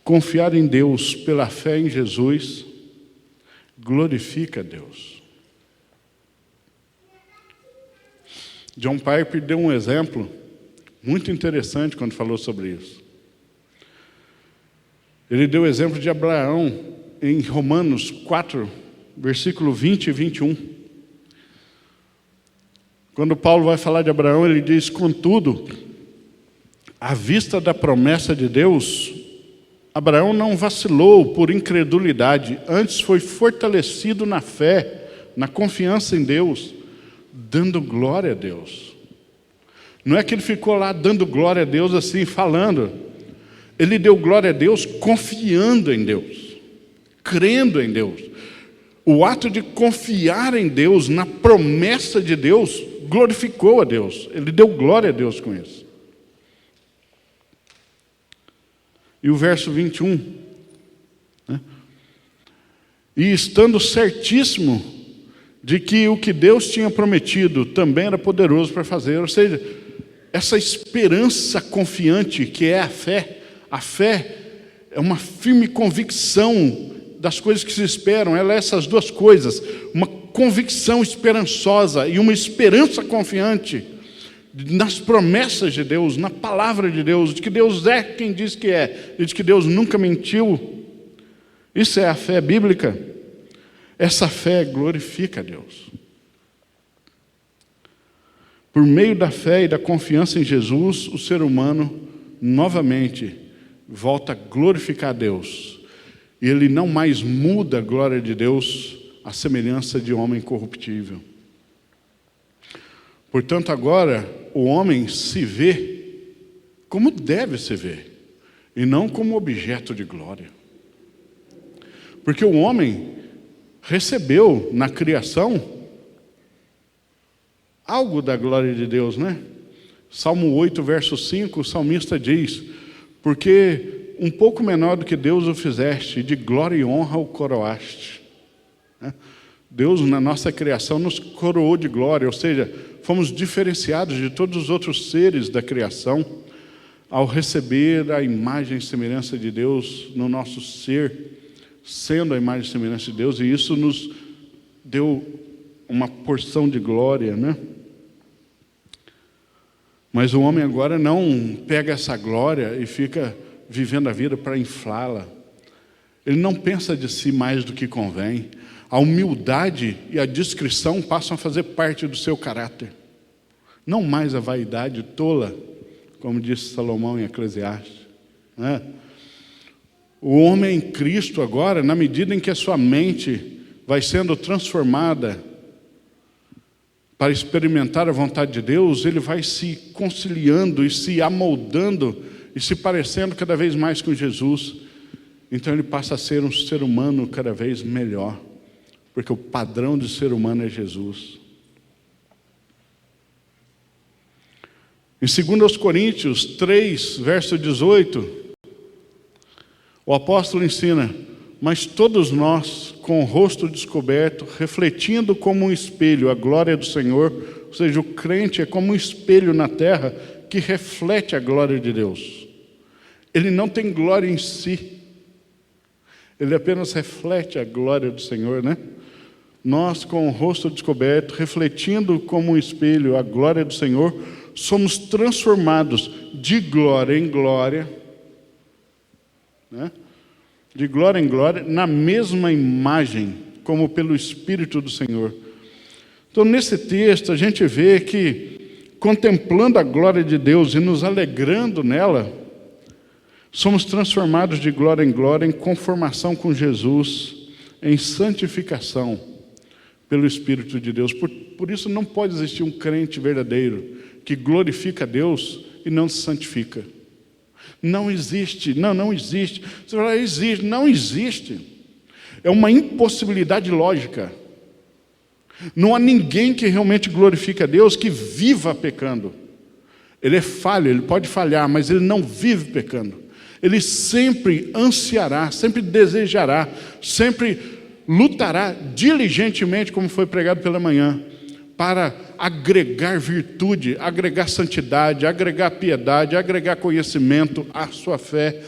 Confiar em Deus pela fé em Jesus glorifica a Deus. John Piper deu um exemplo muito interessante quando falou sobre isso. Ele deu o exemplo de Abraão em Romanos 4, versículo 20 e 21. Quando Paulo vai falar de Abraão, ele diz: contudo, à vista da promessa de Deus, Abraão não vacilou por incredulidade, antes foi fortalecido na fé, na confiança em Deus, dando glória a Deus. Não é que ele ficou lá dando glória a Deus assim, falando. Ele deu glória a Deus confiando em Deus, crendo em Deus. O ato de confiar em Deus, na promessa de Deus, glorificou a Deus. Ele deu glória a Deus com isso. E o verso 21, né? E estando certíssimo de que o que Deus tinha prometido também era poderoso para fazer, ou seja, essa esperança confiante que é a fé é uma firme convicção das coisas que se esperam, ela é essas duas coisas, uma convicção esperançosa e uma esperança confiante nas promessas de Deus, na palavra de Deus, de que Deus é quem diz que é, e de que Deus nunca mentiu. Isso é a fé bíblica. Essa fé glorifica a Deus. Por meio da fé e da confiança em Jesus, o ser humano novamente volta a glorificar a Deus. E ele não mais muda a glória de Deus à semelhança de homem corruptível. Portanto, agora o homem se vê como deve se ver, e não como objeto de glória. Porque o homem recebeu na criação algo da glória de Deus, né? Salmo 8, verso 5, o salmista diz: porque um pouco menor do que Deus o fizeste, de glória e honra o coroaste. Deus, na nossa criação, nos coroou de glória, ou seja, fomos diferenciados de todos os outros seres da criação ao receber a imagem e semelhança de Deus no nosso ser, sendo a imagem e semelhança de Deus, e isso nos deu uma porção de glória, né? Mas o homem agora não pega essa glória e fica vivendo a vida para inflá-la. Ele não pensa de si mais do que convém. A humildade e a discrição passam a fazer parte do seu caráter. Não mais a vaidade tola, como disse Salomão em Eclesiastes, né? O homem em Cristo agora, na medida em que a sua mente vai sendo transformada para experimentar a vontade de Deus, ele vai se conciliando e se amoldando e se parecendo cada vez mais com Jesus. Então ele passa a ser um ser humano cada vez melhor, porque o padrão de ser humano é Jesus. Em 2 Coríntios 3, verso 18, o apóstolo ensina: mas todos nós, com o rosto descoberto, refletindo como um espelho a glória do Senhor, ou seja, o crente é como um espelho na terra que reflete a glória de Deus. Ele não tem glória em si, ele apenas reflete a glória do Senhor, né? Nós, com o rosto descoberto, refletindo como um espelho a glória do Senhor, somos transformados de glória em glória, né? De glória em glória, na mesma imagem, como pelo Espírito do Senhor. Então, nesse texto, a gente vê que, contemplando a glória de Deus e nos alegrando nela, somos transformados de glória em glória, em conformação com Jesus, em santificação pelo Espírito de Deus. Por isso não pode existir um crente verdadeiro que glorifica a Deus e não se santifica. Não existe, não existe. Você fala, existe, não existe. É uma impossibilidade lógica. Não há ninguém que realmente glorifique a Deus que viva pecando. Ele é falho, ele pode falhar, mas ele não vive pecando. Ele sempre ansiará, sempre desejará, sempre lutará diligentemente, como foi pregado pela manhã, para agregar virtude, agregar santidade, agregar piedade, agregar conhecimento à sua fé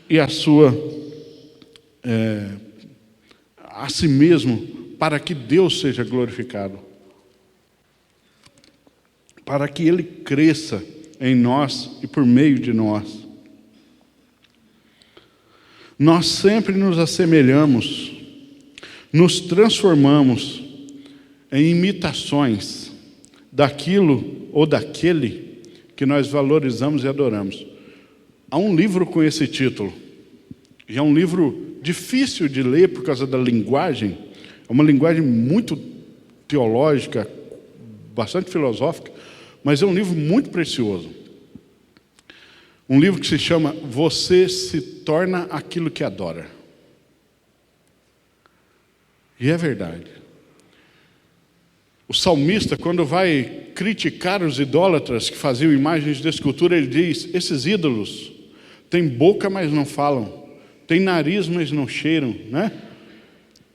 e à sua, a si mesmo, para que Deus seja glorificado, para que Ele cresça em nós e por meio de nós. Nós sempre nos assemelhamos, nos transformamos em imitações daquilo ou daquele que nós valorizamos e adoramos. Há um livro com esse título, e é um livro difícil de ler por causa da linguagem, é uma linguagem muito teológica, bastante filosófica, mas é um livro muito precioso. Um livro que se chama Você se torna aquilo que adora. E é verdade. O salmista, quando vai criticar os idólatras que faziam imagens de escultura, ele diz: esses ídolos têm boca, mas não falam, têm nariz, mas não cheiram, né?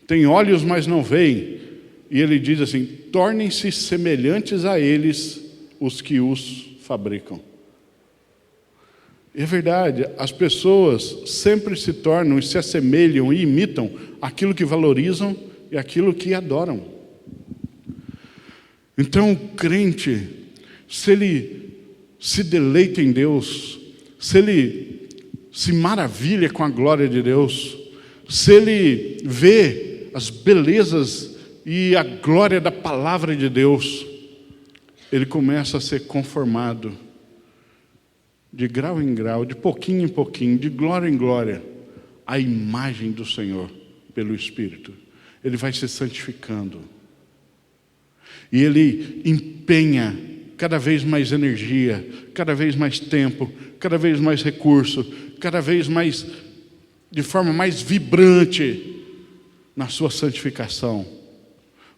Têm olhos, mas não veem. E ele diz assim: tornem-se semelhantes a eles os que os fabricam. É verdade, as pessoas sempre se tornam e se assemelham e imitam aquilo que valorizam e aquilo que adoram. Então, o crente, se ele se deleita em Deus, se ele se maravilha com a glória de Deus, se ele vê as belezas e a glória da palavra de Deus, ele começa a ser conformado de grau em grau, de pouquinho em pouquinho, de glória em glória, à imagem do Senhor pelo Espírito. Ele vai se santificando. E ele empenha cada vez mais energia, cada vez mais tempo, cada vez mais recurso, cada vez mais, de forma mais vibrante, na sua santificação,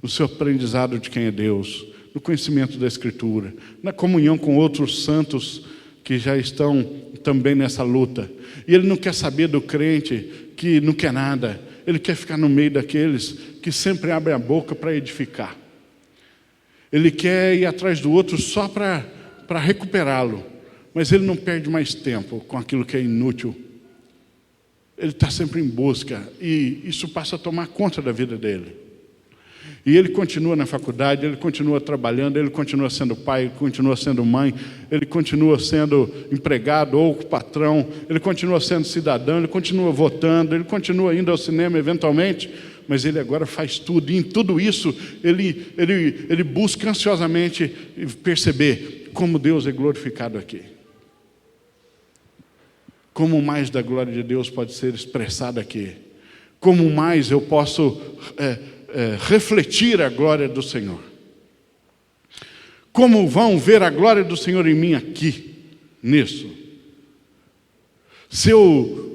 no seu aprendizado de quem é Deus, no conhecimento da Escritura, na comunhão com outros santos que já estão também nessa luta. E ele não quer saber do crente que não quer nada, ele quer ficar no meio daqueles que sempre abrem a boca para edificar. Ele quer ir atrás do outro só para recuperá-lo, mas ele não perde mais tempo com aquilo que é inútil. Ele está sempre em busca, e isso passa a tomar conta da vida dele. E ele continua na faculdade, ele continua trabalhando, ele continua sendo pai, ele continua sendo mãe, ele continua sendo empregado ou patrão, ele continua sendo cidadão, ele continua votando, ele continua indo ao cinema eventualmente, mas ele agora faz tudo, e em tudo isso ele busca ansiosamente perceber como Deus é glorificado aqui. Como mais da glória de Deus pode ser expressada aqui. Como mais eu posso refletir a glória do Senhor. Como vão ver a glória do Senhor em mim aqui, nisso? Se eu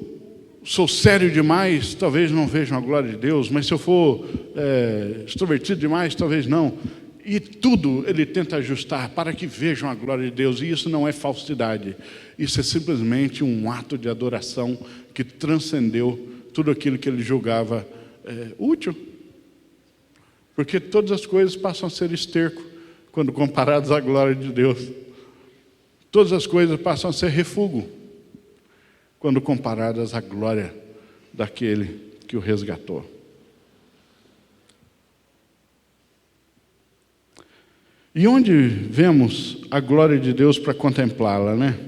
sou sério demais, talvez não vejam a glória de Deus, mas se eu for extrovertido demais, talvez não. E tudo ele tenta ajustar para que vejam a glória de Deus, e isso não é falsidade, isso é simplesmente um ato de adoração que transcendeu tudo aquilo que ele julgava útil. Porque todas as coisas passam a ser esterco quando comparadas à glória de Deus. Todas as coisas passam a ser refúgio quando comparadas à glória daquele que o resgatou. E onde vemos a glória de Deus para contemplá-la, né?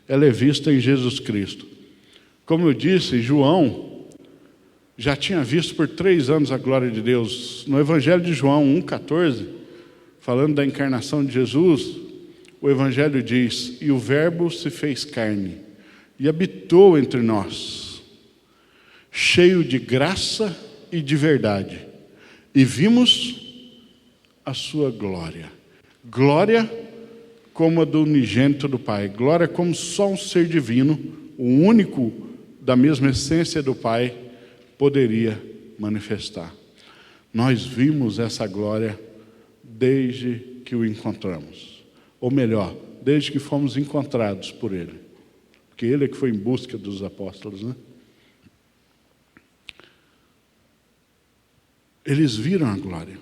Ela é vista em Jesus Cristo. Como eu disse, João já tinha visto por 3 anos a glória de Deus. No Evangelho de João 1,14, falando da encarnação de Jesus, o Evangelho diz: e o Verbo se fez carne e habitou entre nós, cheio de graça e de verdade, e vimos a sua glória. Glória como a do unigênito do Pai, glória como só um ser divino, o único da mesma essência do Pai, poderia manifestar. Nós vimos essa glória desde que o encontramos. Ou melhor, desde que fomos encontrados por Ele. Porque Ele é que foi em busca dos apóstolos, né? Eles viram a glória.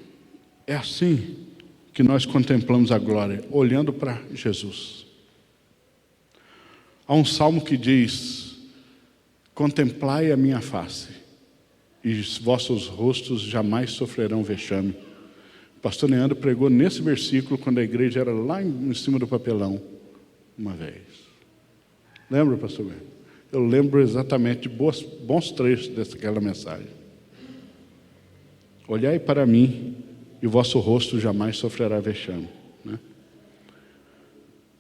É assim que nós contemplamos a glória, olhando para Jesus. Há um salmo que diz: contemplai a minha face, e vossos rostos jamais sofrerão vexame. O pastor Leandro pregou nesse versículo quando a igreja era lá em cima do papelão, uma vez. Lembra, pastor Leandro? Eu lembro exatamente de bons trechos daquela mensagem. Olhai para mim, e o vosso rosto jamais sofrerá vexame. Né?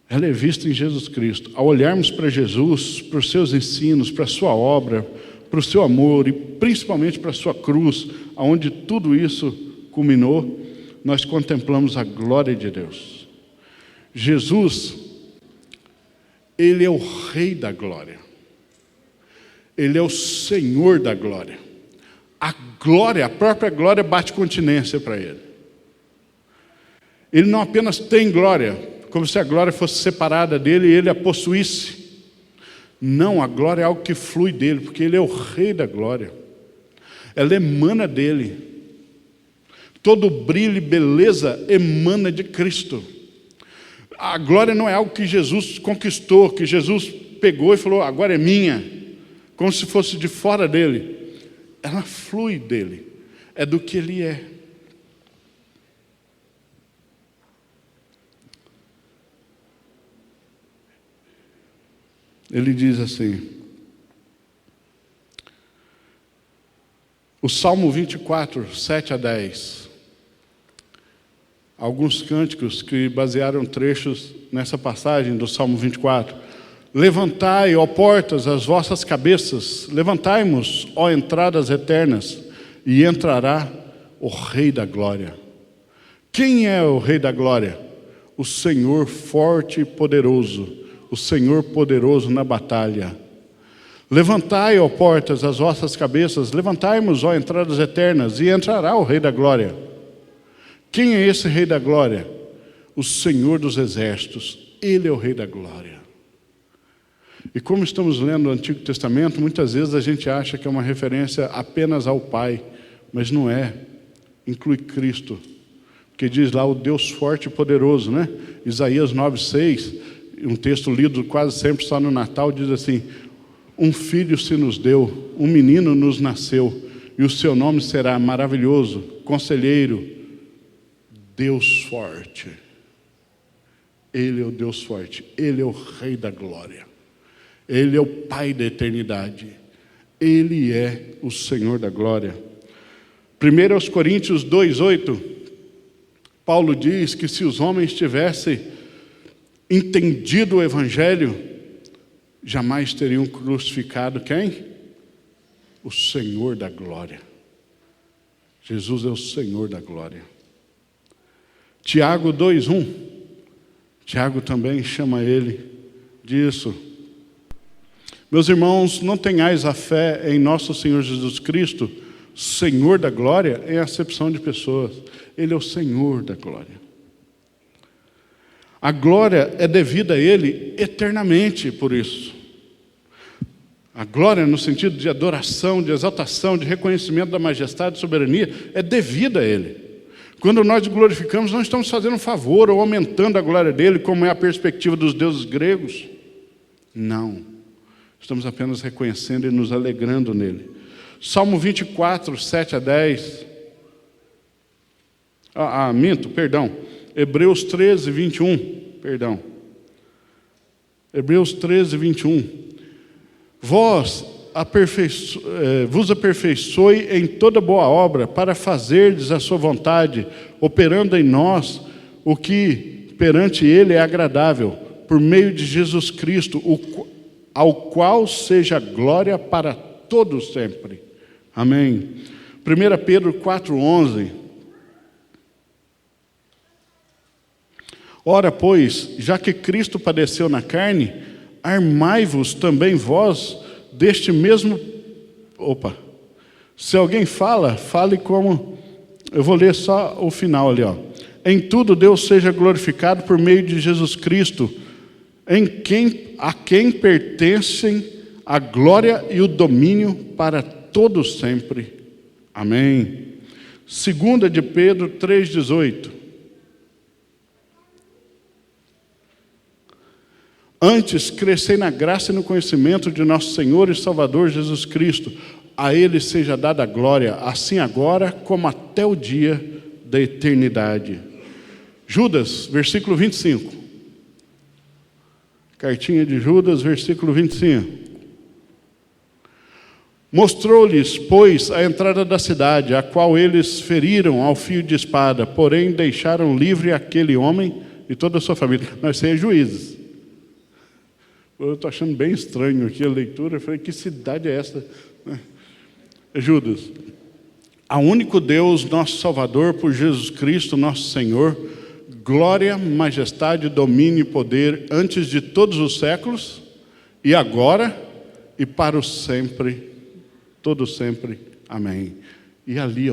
Ela é vista em Jesus Cristo. Ao olharmos para Jesus, para os seus ensinos, para a sua obra, para o seu amor e principalmente para a sua cruz, onde tudo isso culminou, nós contemplamos a glória de Deus. Jesus, Ele é o Rei da glória. Ele é o Senhor da glória. A glória, a própria glória bate continência para Ele. Ele não apenas tem glória, como se a glória fosse separada dele e Ele a possuísse. Não, a glória é algo que flui dele, porque Ele é o Rei da glória. Ela emana dele. Todo brilho e beleza emana de Cristo. A glória não é algo que Jesus conquistou, que Jesus pegou e falou, agora é minha, como se fosse de fora dele. Ela flui dele, é do que Ele é. Ele diz assim, o Salmo 24, 7 a 10, alguns cânticos que basearam trechos nessa passagem do Salmo 24. Levantai, ó portas, as vossas cabeças, levantai-nos, ó entradas eternas, e entrará o Rei da glória. Quem é o Rei da glória? O Senhor forte e poderoso, o Senhor poderoso na batalha. Levantai, ó portas, as vossas cabeças, levantai-nos, ó entradas eternas, e entrará o Rei da glória. Quem é esse Rei da glória? O Senhor dos exércitos, Ele é o Rei da glória. E como estamos lendo o Antigo Testamento, muitas vezes a gente acha que é uma referência apenas ao Pai, mas não é, inclui Cristo, porque diz lá o Deus forte e poderoso, né? Isaías 9:6, um texto lido quase sempre só no Natal, diz assim, um filho se nos deu, um menino nos nasceu, e o seu nome será maravilhoso, conselheiro, Deus forte. Ele é o Deus forte, Ele é o Rei da glória. Ele é o Pai da eternidade. Ele é o Senhor da glória. 1 Coríntios 2:8, Paulo diz que se os homens tivessem entendido o Evangelho, jamais teriam crucificado quem? O Senhor da glória. Jesus é o Senhor da glória. Tiago 2:1, Tiago também chama ele disso. Meus irmãos, não tenhais a fé em nosso Senhor Jesus Cristo, Senhor da glória, em acepção de pessoas. Ele é o Senhor da glória. A glória é devida a Ele eternamente por isso. A glória no sentido de adoração, de exaltação, de reconhecimento da majestade e soberania é devida a Ele. Quando nós glorificamos, não estamos fazendo um favor ou aumentando a glória dEle, como é a perspectiva dos deuses gregos. Não. Estamos apenas reconhecendo e nos alegrando nele. Salmo 24, 7 a 10. Hebreus 13, 21. Hebreus 13, 21. Vós vos aperfeiçoe em toda boa obra, para fazerdes a sua vontade, operando em nós o que perante Ele é agradável, por meio de Jesus Cristo, ao qual seja glória para todos sempre. Amém. 1 Pedro 4:11. Ora, pois, já que Cristo padeceu na carne, armai-vos também vós deste mesmo... Se alguém fala, fale como... Eu vou ler só o final ali, ó. Em tudo Deus seja glorificado por meio de Jesus Cristo, a quem pertencem a glória e o domínio para todos sempre. Amém. 2 de Pedro 3,18. Antes, crescei na graça e no conhecimento de nosso Senhor e Salvador Jesus Cristo. A Ele seja dada a glória, assim agora como até o dia da eternidade. Judas, versículo 25. Cartinha de Judas, versículo 25. Mostrou-lhes, pois, a entrada da cidade, a qual eles feriram ao fio de espada, porém deixaram livre aquele homem e toda a sua família. Nós somos juízes. Eu estou achando bem estranho aqui a leitura. Eu falei, que cidade é essa? Judas. A único Deus, nosso Salvador, por Jesus Cristo, nosso Senhor, glória, majestade, domínio e poder antes de todos os séculos, e agora e para o sempre, todo sempre. Amém. E ali,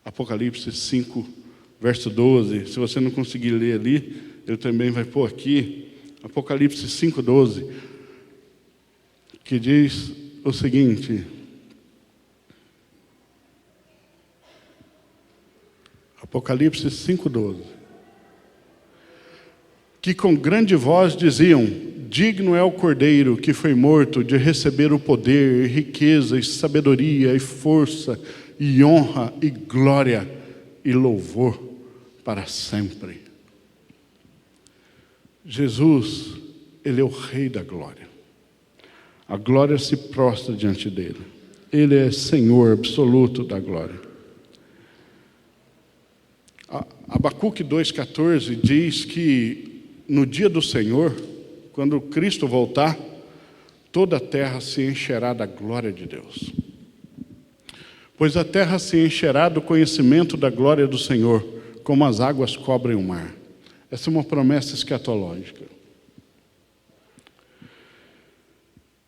Apocalipse 5, verso 12. Se você não conseguir ler ali, ele também vai pôr aqui. Apocalipse 5, 12. Que diz o seguinte. Apocalipse 5, 12. Que com grande voz diziam: digno é o Cordeiro que foi morto de receber o poder, e riqueza, e sabedoria, e força, e honra, e glória, e louvor para sempre. Jesus, Ele é o Rei da glória. A glória se prostra diante dEle. Ele é Senhor absoluto da glória. Abacuque 2,14 diz que no dia do Senhor, quando Cristo voltar, toda a terra se encherá da glória de Deus. Pois a terra se encherá do conhecimento da glória do Senhor, como as águas cobrem o mar. Essa é uma promessa escatológica.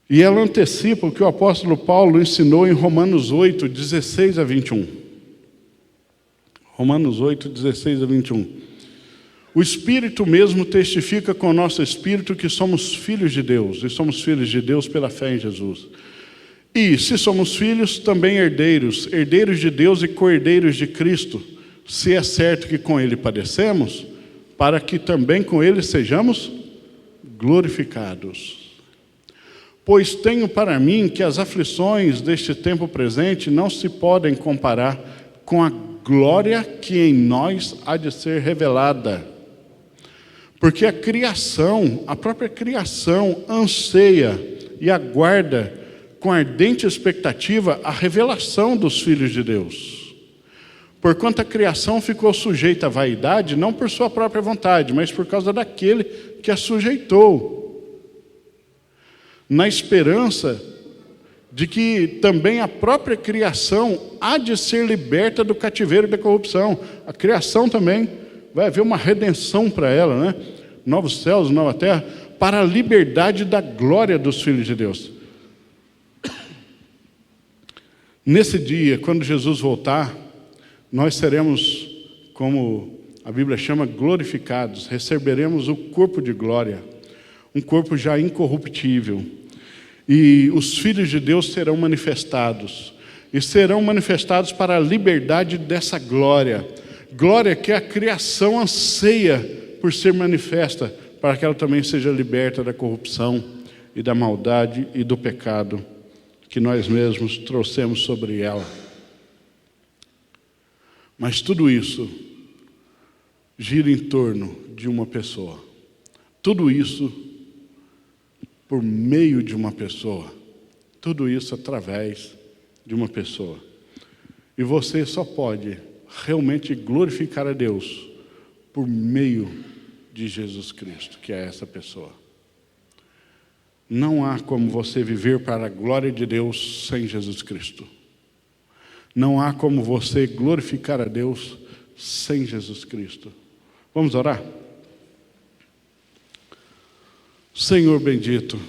E ela antecipa o que o apóstolo Paulo ensinou em Romanos 8, 16 a 21. Romanos 8, 16 a 21. O Espírito mesmo testifica com o nosso Espírito que somos filhos de Deus, e somos filhos de Deus pela fé em Jesus. E, se somos filhos, também herdeiros, herdeiros de Deus e co-herdeiros de Cristo, se é certo que com Ele padecemos, para que também com Ele sejamos glorificados. Pois tenho para mim que as aflições deste tempo presente não se podem comparar com a glória que em nós há de ser revelada. Porque a criação, a própria criação, anseia e aguarda com ardente expectativa a revelação dos filhos de Deus. Porquanto a criação ficou sujeita à vaidade, não por sua própria vontade, mas por causa daquele que a sujeitou. Na esperança de que também a própria criação há de ser liberta do cativeiro da corrupção. A criação também vai haver uma redenção para ela, né? Novos céus, nova terra, para a liberdade da glória dos filhos de Deus. Nesse dia, quando Jesus voltar, nós seremos, como a Bíblia chama, glorificados, receberemos o corpo de glória, um corpo já incorruptível. E os filhos de Deus serão manifestados, e serão manifestados para a liberdade dessa glória. Glória que a criação anseia por ser manifesta, para que ela também seja liberta da corrupção e da maldade e do pecado que nós mesmos trouxemos sobre ela. Mas tudo isso gira em torno de uma pessoa. Tudo isso por meio de uma pessoa. Tudo isso através de uma pessoa. E você só pode realmente glorificar a Deus por meio de Jesus Cristo, que é essa pessoa. Não há como você viver para a glória de Deus sem Jesus Cristo. Não há como você glorificar a Deus sem Jesus Cristo. Vamos orar? Senhor bendito,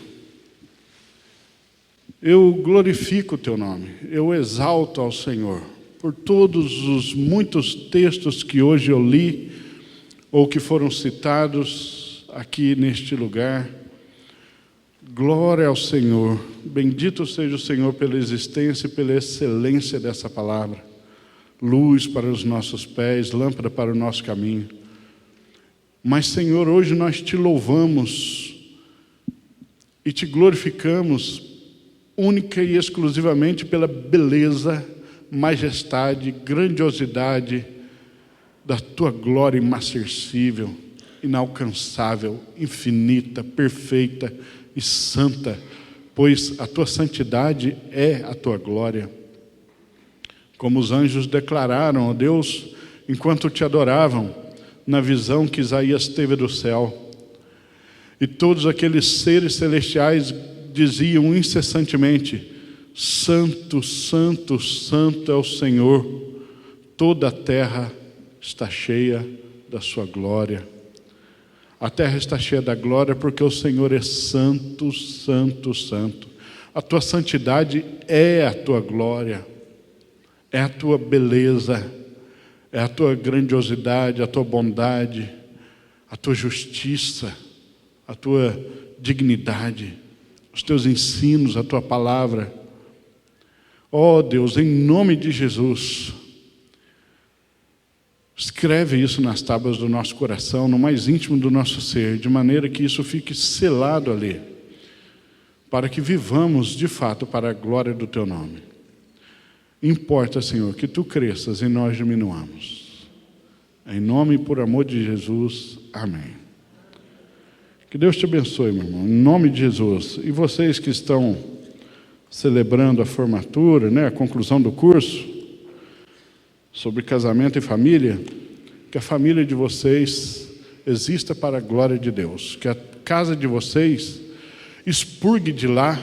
eu glorifico o Teu nome, eu exalto ao Senhor, por todos os muitos textos que hoje eu li, ou que foram citados aqui neste lugar. Glória ao Senhor, bendito seja o Senhor pela existência e pela excelência dessa palavra. Luz para os nossos pés, lâmpada para o nosso caminho. Mas, Senhor, hoje nós te louvamos e te glorificamos única e exclusivamente pela beleza, majestade, grandiosidade da tua glória imarcessível, inalcançável, infinita, perfeita e santa, pois a tua santidade é a tua glória. Como os anjos declararam, ó Deus, enquanto te adoravam, na visão que Isaías teve do céu. E todos aqueles seres celestiais diziam incessantemente: Santo, Santo, Santo é o Senhor, toda a terra está cheia da sua glória. A terra está cheia da glória porque o Senhor é santo, santo, santo. A tua santidade é a tua glória, é a tua beleza, é a tua grandiosidade, a tua bondade, a tua justiça, a tua dignidade, os teus ensinos, a tua palavra. Ó Deus, em nome de Jesus, escreve isso nas tábuas do nosso coração, no mais íntimo do nosso ser, de maneira que isso fique selado ali, para que vivamos de fato para a glória do teu nome. Importa, Senhor, que tu cresças e nós diminuamos. Em nome e por amor de Jesus, amém. Que Deus te abençoe, meu irmão, em nome de Jesus. E vocês que estão celebrando a formatura, a conclusão do curso sobre casamento e família, que a família de vocês exista para a glória de Deus, que a casa de vocês expurgue de lá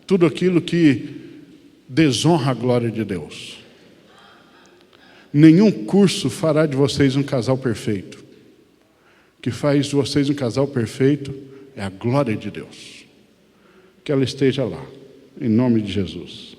tudo aquilo que desonra a glória de Deus. Nenhum curso fará de vocês um casal perfeito. O que faz de vocês um casal perfeito é a glória de Deus. Que ela esteja lá, em nome de Jesus.